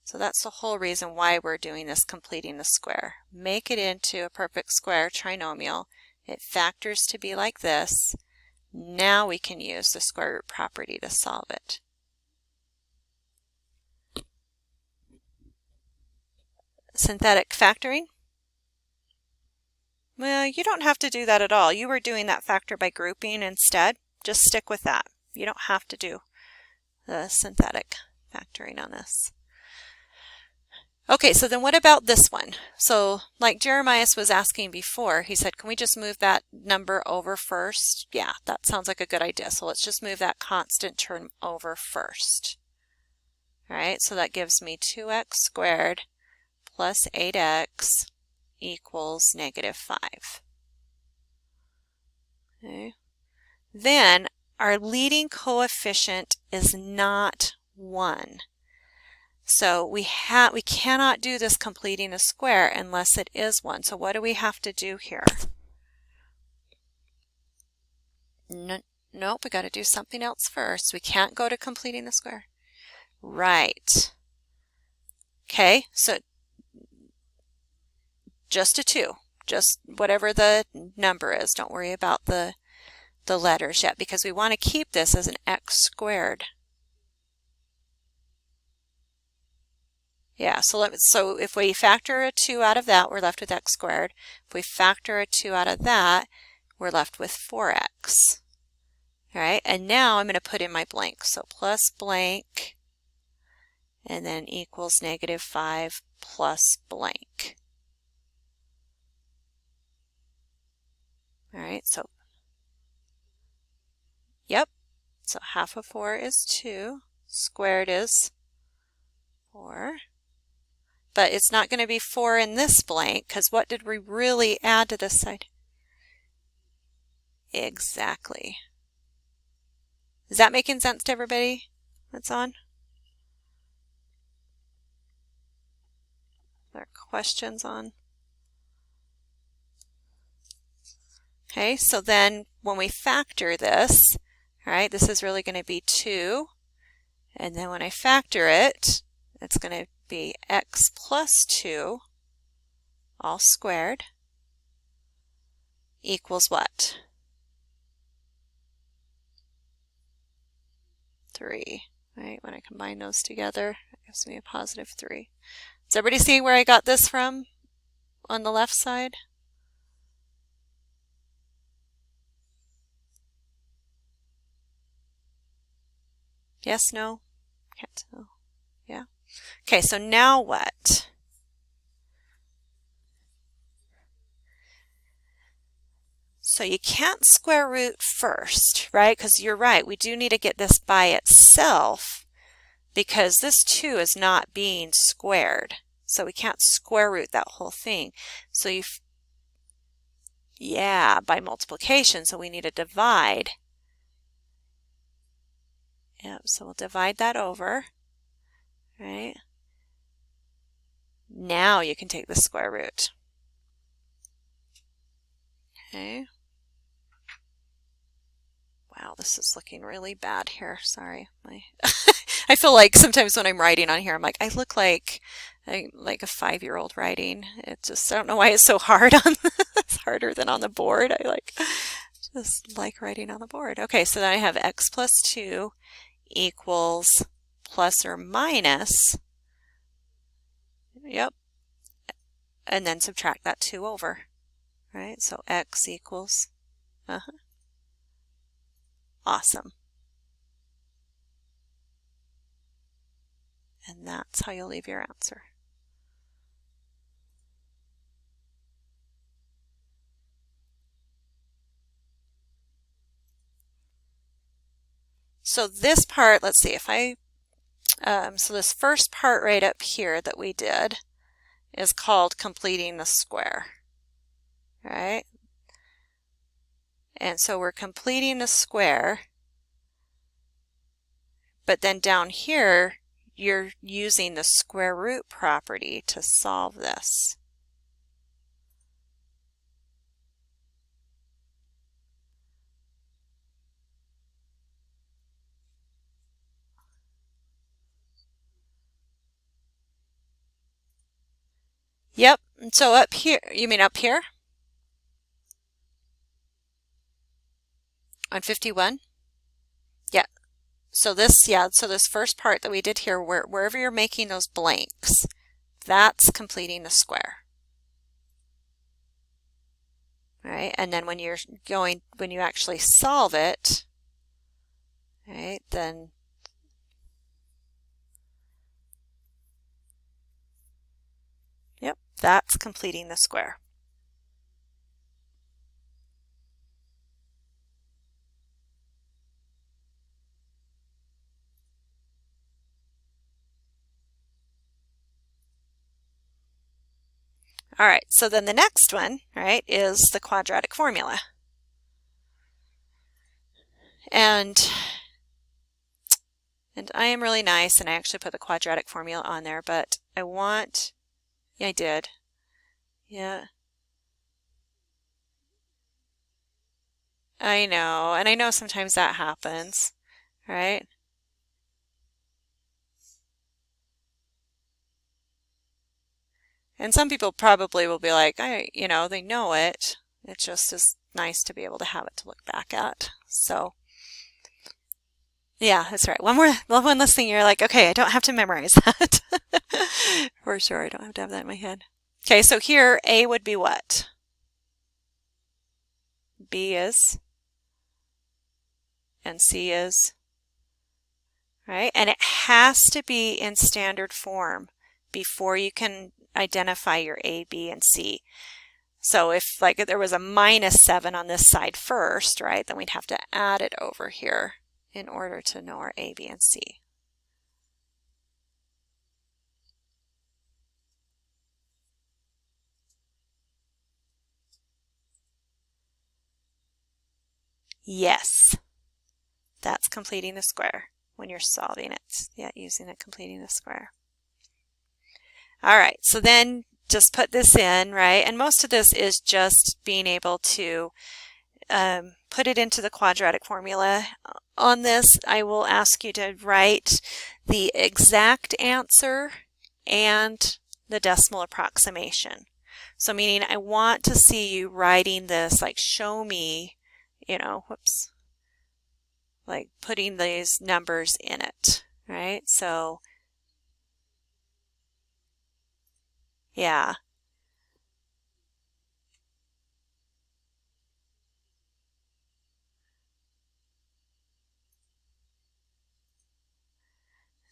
so that's the whole reason why we're doing this completing the square. Make it into a perfect square trinomial. It factors to be like this. Now we can use the square root property to solve it. Synthetic factoring? Well, you don't have to do that at all. You were doing that factor by grouping instead. Just stick with that. You don't have to do the synthetic factoring on this. Okay, so then what about this one? So like Jeremiah was asking before, he said, can we just move that number over first? Yeah, that sounds like a good idea. So let's just move that constant term over first. All right, so that gives me 2x squared plus 8x equals -5. Okay. Then our leading coefficient is not 1. So we cannot do this completing a square unless it is 1. So what do we have to do here? Nope, we got to do something else first. We can't go to completing the square. Right. Okay, so just a 2. Just whatever the number is. Don't worry about the letters yet, because we want to keep this as an x squared. Yeah, so if we factor a 2 out of that, we're left with x squared. If we factor a 2 out of that, we're left with 4x. All right, and now I'm going to put in my blank. So plus blank, and then equals -5 plus blank. All right, so, yep, so half of 4 is 2, squared is 4. But it's not going to be 4 in this blank, because what did we really add to this side? Exactly. Is that making sense to everybody that's on? Are there questions on? Okay, so then when we factor this, all right, this is really going to be 2. And then when I factor it, it's going to be x plus 2 all squared equals what? 3. Right, when I combine those together, it gives me a +3. Does everybody see where I got this from on the left side? Yes, no? Can't tell. Yeah. Okay, so now what? So you can't square root first, right? Because you're right, we do need to get this by itself because this 2 is not being squared. So we can't square root that whole thing. So yeah, by multiplication, so we need to divide. Yep, so we'll divide that over, right? Now you can take the square root. Okay. Wow, this is looking really bad here. Sorry. I feel like sometimes when I'm writing on here, I'm like, I look like a 5-year-old writing. It just, I don't know why it's so hard on it's harder than on the board. I just like writing on the board. Okay, so then I have x plus 2 equals plus or minus, yep, and then subtract that 2 over, right? So x equals, awesome. And that's how you'll leave your answer. So this part, let's see if so this first part right up here that we did is called completing the square, right? And so we're completing the square, but then down here, you're using the square root property to solve this. Yep, and so up here, you mean up here? On 51? Yeah. So this, so this first part that we did here, wherever you're making those blanks, that's completing the square. All right, and then when you actually solve it, all right, then yep, that's completing the square. All right, so then the next one, right, is the quadratic formula. And I am really nice, and I actually put the quadratic formula on there, but I want, yeah, I did. Yeah. I know, and I know sometimes that happens, right? And some people probably will be like, they know it. It just is nice to be able to have it to look back at. So, yeah, that's right. One less thing you're like, okay, I don't have to memorize that. For sure, I don't have to have that in my head. Okay, so here, A would be what? B is, and C is, right? And it has to be in standard form before you can identify your A, B, and C. So if there was a -7 on this side first, right, then we'd have to add it over here in order to know our A, B, and C. Yes, that's completing the square when you're solving it. Yeah, using it, completing the square. All right, so then just put this in, right? And most of this is just being able to put it into the quadratic formula. On this, I will ask you to write the exact answer and the decimal approximation. So meaning I want to see you writing this, like show me, whoops, like putting these numbers in it, right? So, yeah.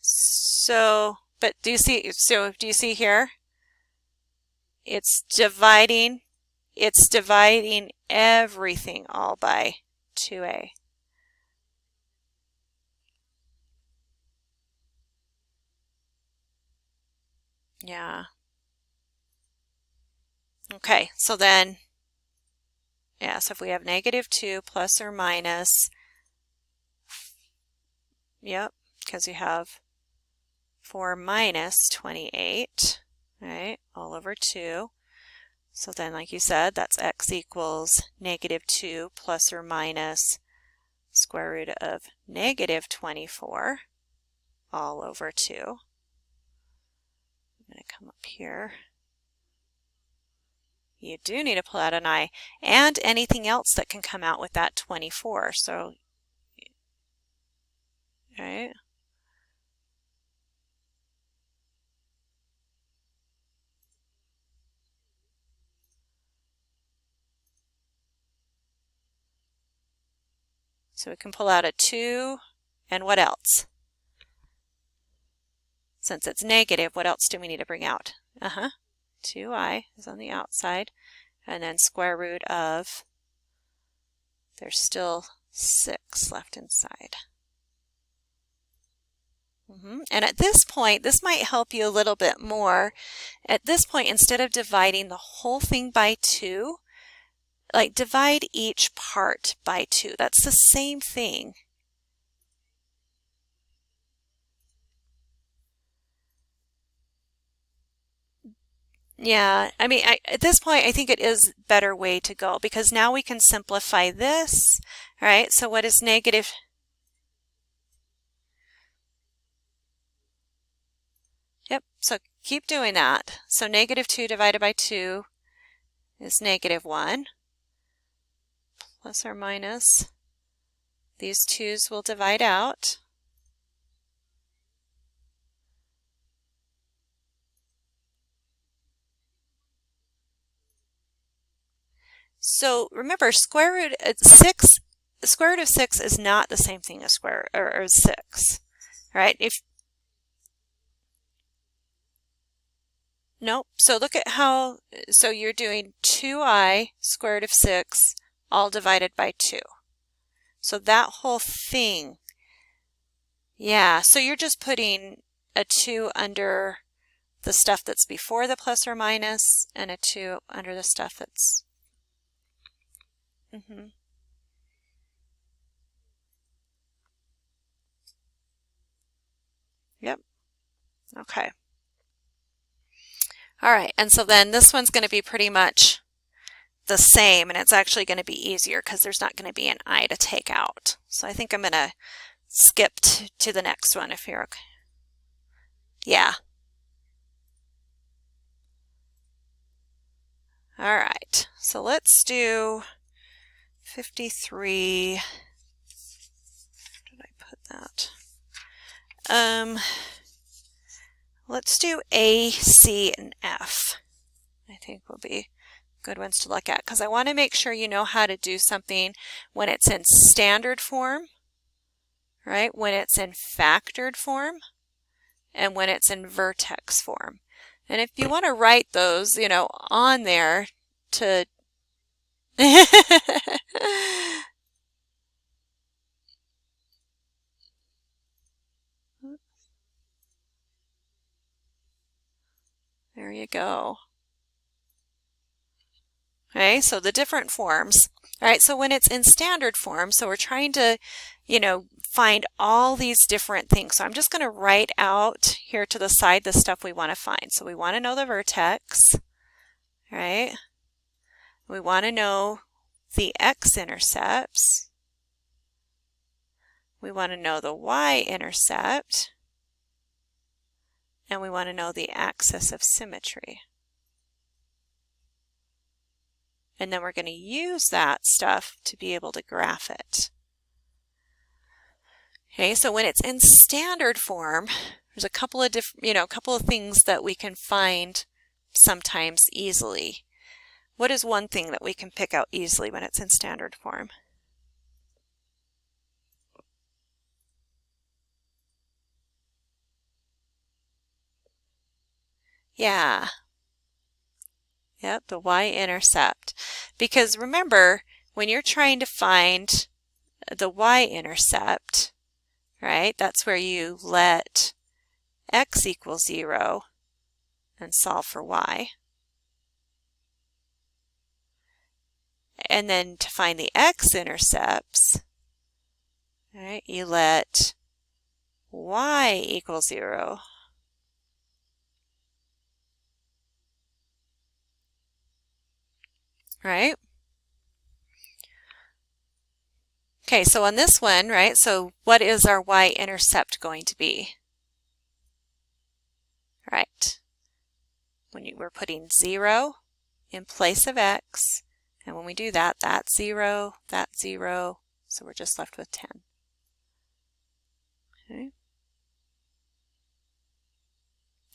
So, but do you see here? It's dividing everything all by 2a. Yeah. Okay, so then, yeah, so if we have -2 plus or minus, yep, because you have 4 minus 28, right, all over 2. So then, like you said, that's x equals -2 plus or minus square root of -24 all over 2. I'm going to come up here. You do need to pull out an I and anything else that can come out with that 24. So, right? So we can pull out a 2, and what else? Since it's negative, what else do we need to bring out? 2i is on the outside, and then square root of, there's still 6 left inside. And at this point, this might help you a little bit more. At this point, instead of dividing the whole thing by 2, like divide each part by 2. That's the same thing. Yeah, I mean, at this point, I think it is a better way to go because now we can simplify this, right? So what is negative? Yep, so keep doing that. So -2 divided by 2 is -1 plus or minus These 2's will divide out. So remember, square root of 6, the square root of 6 is not the same thing as square or 6, right? Nope. So look at how, so you're doing 2i square root of 6 all divided by 2. So that whole thing, yeah, so you're just putting a 2 under the stuff that's before the plus or minus and a 2 under the stuff that's, Yep. Okay. All right, and so then this one's going to be pretty much the same, and it's actually going to be easier because there's not going to be an I to take out. So I think I'm going to skip to the next one if you're okay. Yeah. All right, so let's do 53. Where did I put that? Let's do A, C, and F. I think will be good ones to look at because I want to make sure you know how to do something when it's in standard form, right? When it's in factored form, and when it's in vertex form. And if you want to write those, you know, on there to there you go. Okay, so the different forms. All right, so when it's in standard form, so we're trying to, you know, find all these different things. So I'm just going to write out here to the side the stuff we want to find. So we want to know the vertex, right? We want to know the X-intercepts. We want to know the Y-intercept. And we want to know the axis of symmetry. And then we're going to use that stuff to be able to graph it. Okay, so when it's in standard form, there's a couple of different, you know, a couple of things that we can find sometimes easily. What is one thing that we can pick out easily when it's in standard form? Yeah. Yep, the Y-intercept. Because remember, when you're trying to find the Y-intercept, right, that's where you let x equals 0 and solve for y. And then to find the X-intercepts, right, you let y equals 0. Right? Okay, so on this one, right, so what is our Y-intercept going to be? Right. When we're putting 0 in place of x, and when we do that, that's 0, so we're just left with 10. Okay.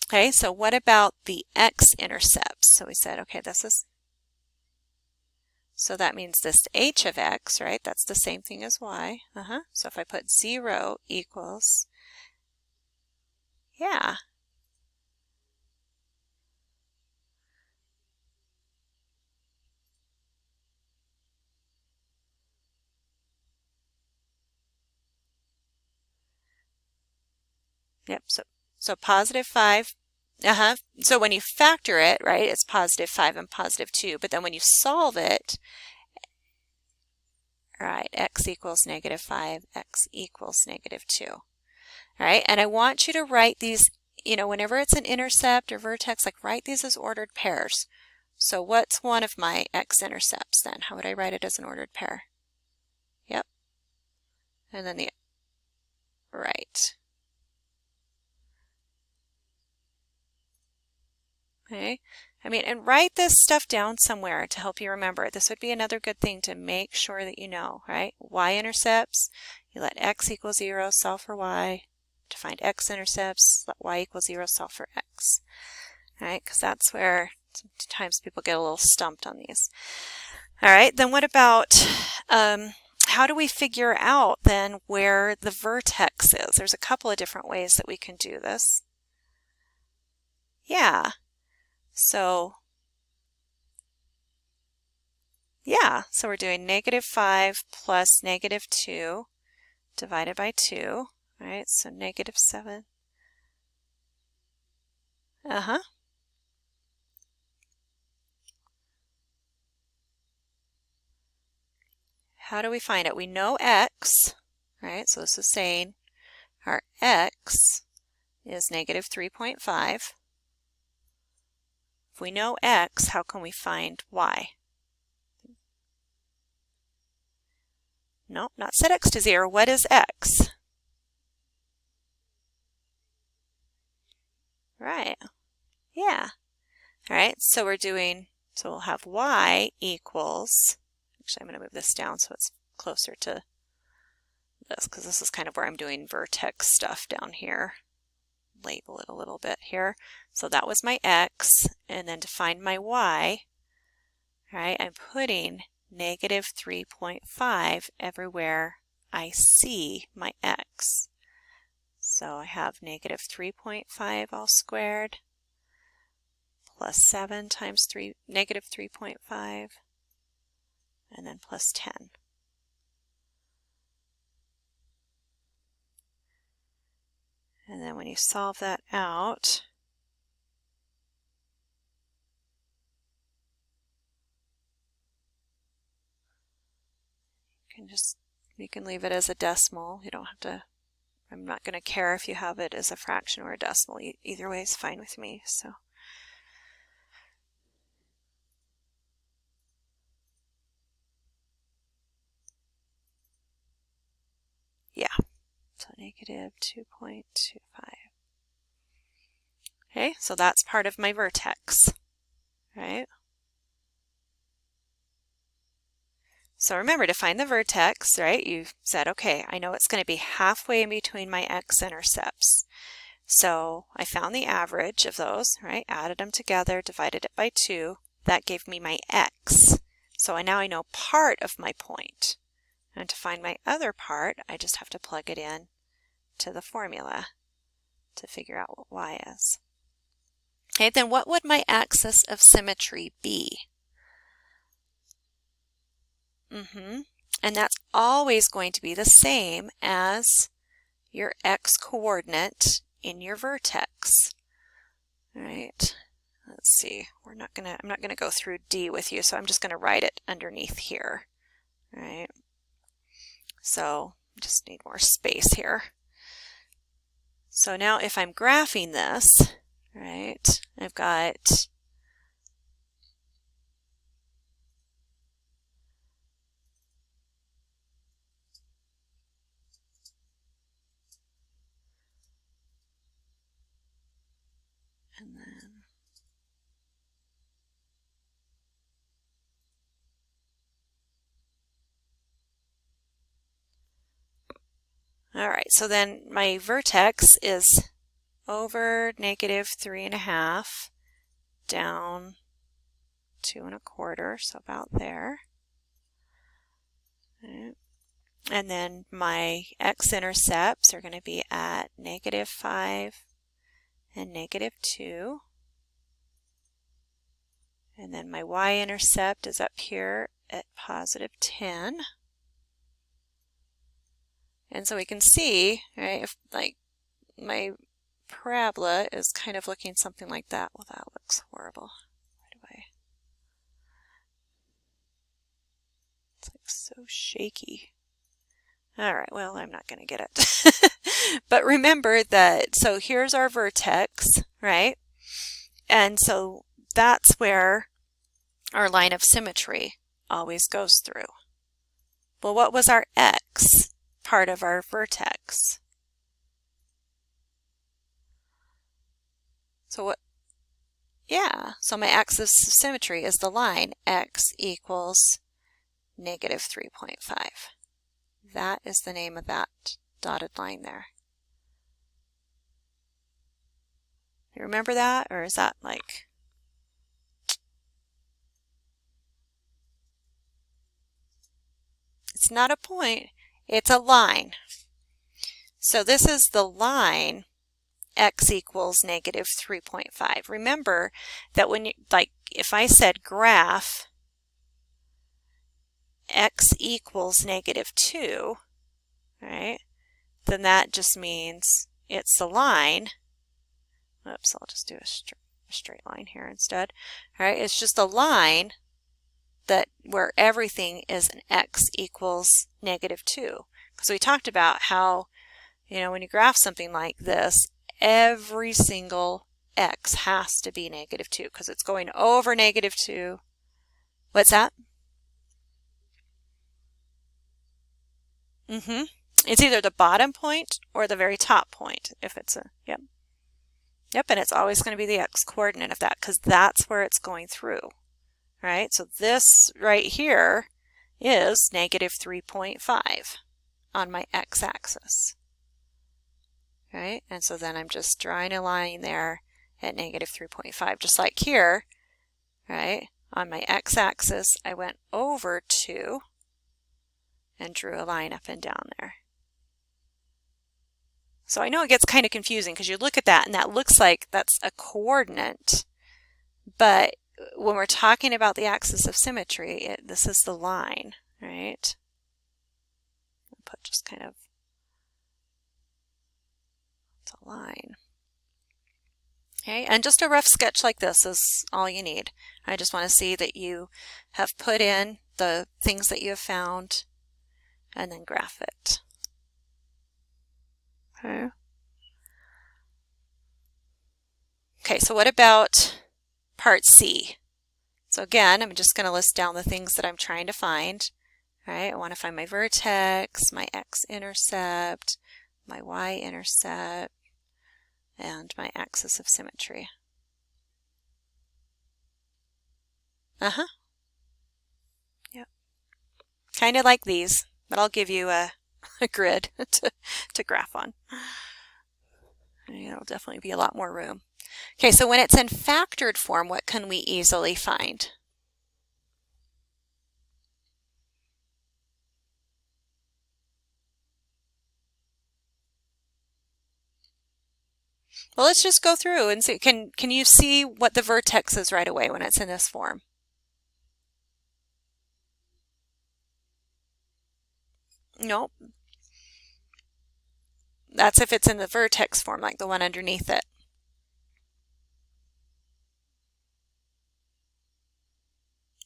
Okay, so what about the X-intercepts? So we said, okay, this is, so that means this h of x, right? That's the same thing as y. So if I put 0 equals, yeah. Yep, so positive 5. So when you factor it, right, it's positive 5 and positive 2. But then when you solve it, right, x equals negative 5, x equals negative 2. All right, and I want you to write these, you know, whenever it's an intercept or vertex, like write these as ordered pairs. So what's one of my x-intercepts then? How would I write it as an ordered pair? Yep. And then the, right. Okay, I mean, and write this stuff down somewhere to help you remember. This would be another good thing to make sure that you know, right? Y-intercepts, you let x equal 0, solve for y. To find x-intercepts, let y equal 0, solve for x. All right, because that's where sometimes people get a little stumped on these. All right, then what about, how do we figure out then where the vertex is? There's a couple of different ways that we can do this. Yeah. So we're doing -5 plus -2 divided by 2, right? So -7. How do we find it? We know x, right? So this is saying our x is -3.5. If we know x, how can we find y? No, not set x to 0. What is x? Right. Yeah. All right, so we'll have y equals, actually I'm going to move this down so it's closer to this, because this is kind of where I'm doing vertex stuff down here. Label it a little bit here. So that was my x, and then to find my y, right, I'm putting -3.5 everywhere I see my x. So I have -3.5 all squared plus 7 times -3.5, and then plus 10. And then when you solve that out, you can leave it as a decimal. You don't have to, I'm not going to care if you have it as a fraction or a decimal. Either way is fine with me. So yeah, so -2.25. Okay, so that's part of my vertex, right? So remember, to find the vertex, right, you said, okay, I know it's going to be halfway in between my x-intercepts. So I found the average of those, right, added them together, divided it by 2. That gave me my x. So now I know part of my point. And to find my other part, I just have to plug it in to the formula to figure out what y is. Okay, then what would my axis of symmetry be? And that's always going to be the same as your x-coordinate in your vertex. All right, let's see. I'm not gonna go through D with you, so I'm just gonna write it underneath here. All right, so just need more space here. So now if I'm graphing this, right, I've got and then all right, so then my vertex is over -3.5 down 2.25, so about there. Right. And then my x-intercepts are going to be at -5 and -2. And then my y-intercept is up here at +10. And so we can see, right, if like my parabola is kind of looking something like that. Well, that looks horrible. It's like so shaky. All right, well, I'm not going to get it. But remember that, so here's our vertex, right? And so that's where our line of symmetry always goes through. Well, what was our x part of our vertex? So what? Yeah, so my axis of symmetry is the line x equals negative 3.5. That is the name of that dotted line there. You remember that, or is that like... It's not a point, it's a line. So this is the line x equals negative 3.5. Remember that when you, like, if I said graph x equals negative 2, right, then that just means it's the line. Oops, I'll just do a straight line here instead. All right, it's just a line that where everything is an x equals negative 2. Because we talked about how, you know, when you graph something like this, every single x has to be negative 2 because it's going over negative 2. What's that? It's either the bottom point or the very top point if it's a, yep. Yep, and it's always going to be the x coordinate of that because that's where it's going through. Right, so this right here is negative 3.5 on my x-axis. Right, and so then I'm just drawing a line there at negative 3.5, just like here, right? On my x-axis, I went over 2 and drew a line up and down there. So I know it gets kind of confusing because you look at that and that looks like that's a coordinate, but when we're talking about the axis of symmetry, this is the line, right? I'll put just kind of, it's a line. Okay, and just a rough sketch like this is all you need. I just want to see that you have put in the things that you have found and then graph it. Okay. Okay, so what about part C? So again, I'm just going to list down the things that I'm trying to find. All right, I want to find my vertex, my X-intercept, my Y-intercept, and my axis of symmetry. Yep. Kind of like these, but I'll give you a grid to graph on. It'll definitely be a lot more room. Okay, so when it's in factored form, what can we easily find? Well, let's just go through and see. Can you see what the vertex is right away when it's in this form? Nope. That's if it's in the vertex form, like the one underneath it.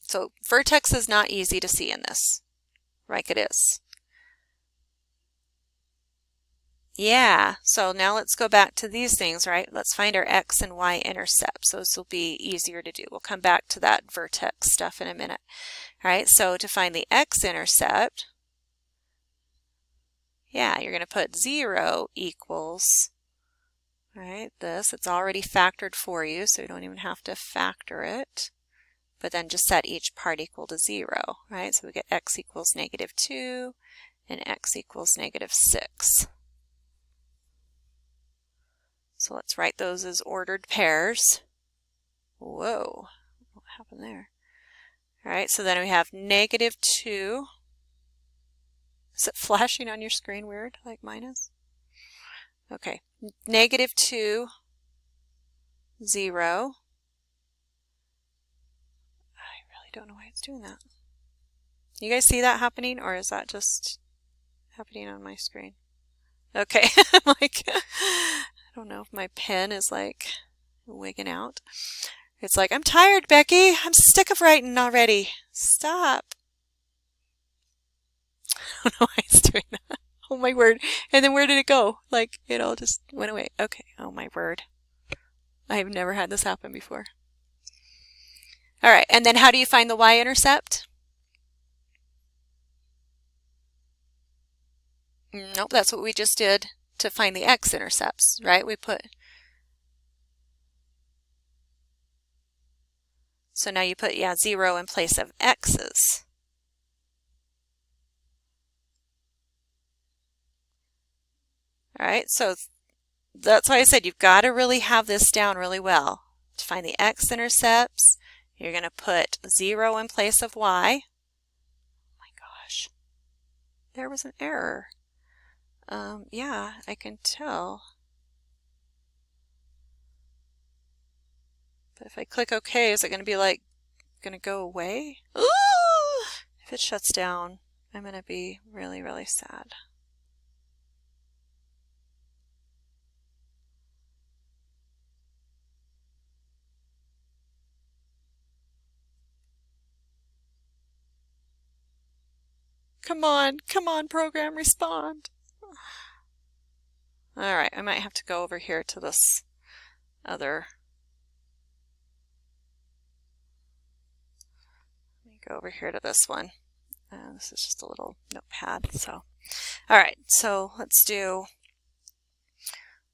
So vertex is not easy to see in this, like it is. Yeah, so now let's go back to these things, right? Let's find our X and Y intercepts. Those will be easier to do. We'll come back to that vertex stuff in a minute. All right, so to find the X-intercept, yeah, you're going to put 0 equals, all right, this. It's already factored for you, so you don't even have to factor it. But then just set each part equal to 0, right? So we get x equals negative 2 and x equals negative 6. So let's write those as ordered pairs. Whoa, what happened there? All right, so then we have negative 2. Is it flashing on your screen weird, like mine is? Okay, negative 2, 0. I really don't know why it's doing that. You guys see that happening, or is that just happening on my screen? Okay, I'm like, I don't know if my pen is like wigging out. It's like, I'm tired, Becky. I'm sick of writing already. Stop. I don't know why it's doing that. Oh my word. And then where did it go? Like, it all just went away. Okay. Oh my word. I've never had this happen before. All right. And then how do you find the Y-intercept? Nope, that's what we just did to find the X-intercepts, right? We put... So now you put, 0 in place of x's. All right, so that's why I said you've got to really have this down really well. To find the x-intercepts, you're going to put 0 in place of y. Oh my gosh, there was an error. Yeah, I can tell. But if I click OK, is it going to be like, going to go away? Ooh! If it shuts down, I'm going to be really, really sad. Come on, program, respond. All right, I might have to go over here to this other. Let me go over here to this one. This is just a little notepad. So, all right, so let's do.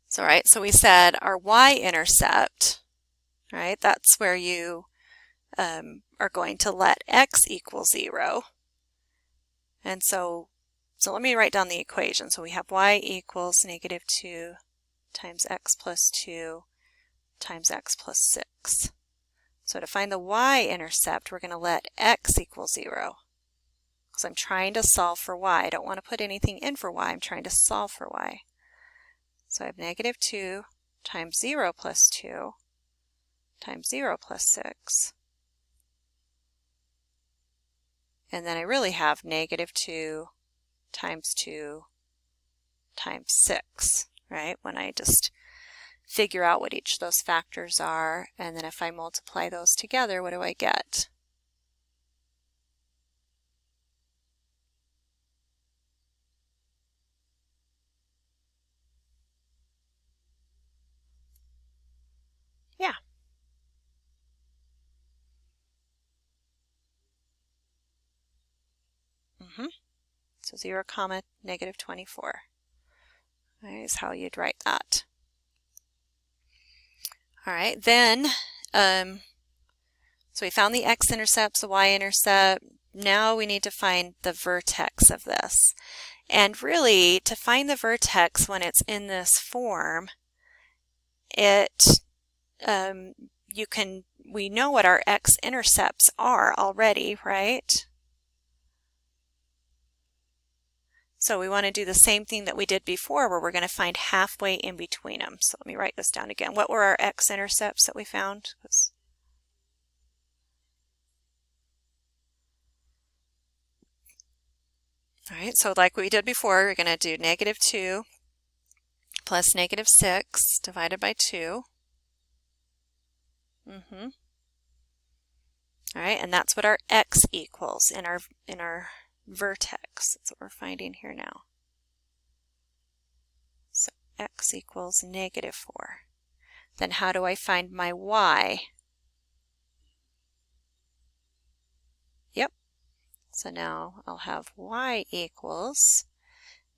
So, all right, so we said our y-intercept, right? That's where you are going to let x equal 0. And so let me write down the equation. So we have y equals -2 times x plus 2 times x plus 6. So to find the y-intercept, we're going to let x equal 0. Because I'm trying to solve for y. I don't want to put anything in for y. I'm trying to solve for y. So I have -2 times 0 plus 2 times 0 plus 6. And then I really have -2 times 2 times 6, right? When I just figure out what each of those factors are, and then if I multiply those together, what do I get? Yeah. So 0, -24. That is how you'd write that. All right, then, so we found the x-intercepts, the y-intercept. Now we need to find the vertex of this. And really, to find the vertex when it's in this form, we know what our x-intercepts are already, right? So we want to do the same thing that we did before, where we're going to find halfway in between them. So let me write this down again. What were our x-intercepts that we found? All right, so like we did before, we're going to do -2 plus -6 divided by 2. All right, and that's what our x equals in our vertex. That's what we're finding here now. So x equals -4. Then how do I find my y? Yep. So now I'll have y equals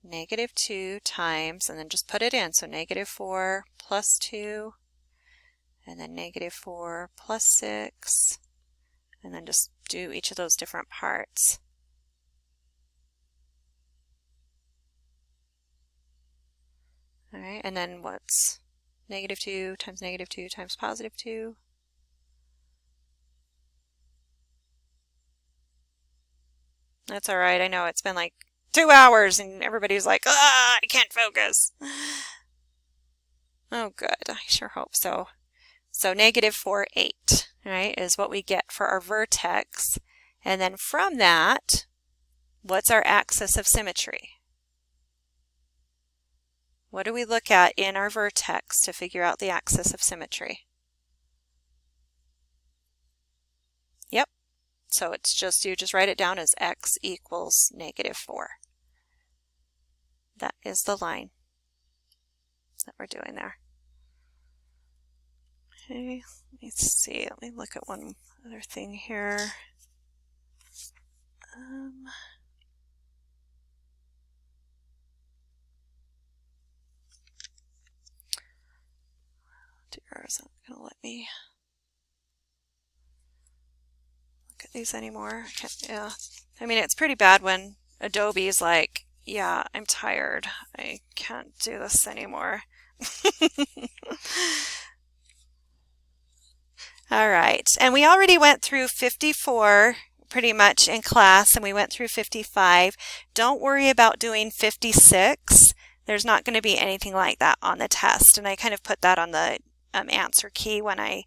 -2 times, and then just put it in. So -4 plus 2, and then -4 plus 6, and then just do each of those different parts. All right, and then what's -2 times -2 times +2? That's all right. I know it's been like 2 hours and everybody's like, I can't focus. Oh, good. I sure hope so. So -4, 8, right, is what we get for our vertex. And then from that, what's our axis of symmetry? What do we look at in our vertex to figure out the axis of symmetry? Yep. So it's just, you just write it down as x equals -4. That is the line that we're doing there. Okay, let me see. Let me look at one other thing here. Dear, is that going to let me? look at these anymore. Yeah. I mean, it's pretty bad when Adobe's like, yeah, I'm tired. I can't do this anymore. All right. And we already went through 54 pretty much in class, and we went through 55. Don't worry about doing 56. There's not going to be anything like that on the test. And I kind of put that on the answer key when I...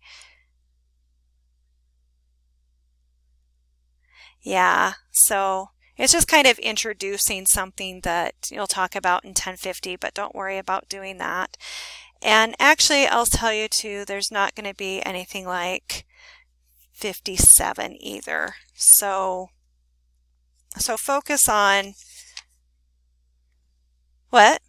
Yeah, so it's just kind of introducing something that you'll talk about in 1050, but don't worry about doing that. And actually, I'll tell you too, there's not going to be anything like 57 either. So focus on what?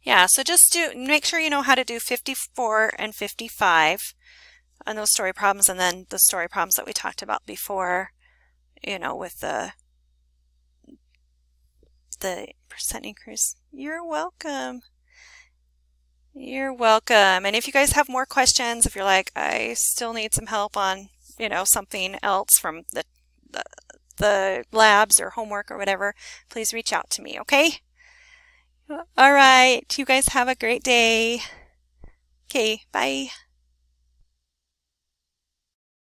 Yeah, so just make sure you know how to do 54 and 55 on those story problems, and then the story problems that we talked about before, you know, with the percent increase. You're welcome. You're welcome. And if you guys have more questions, if you're like, I still need some help on, you know, something else from the labs or homework or whatever, please reach out to me, okay? All right. You guys have a great day. Okay, bye.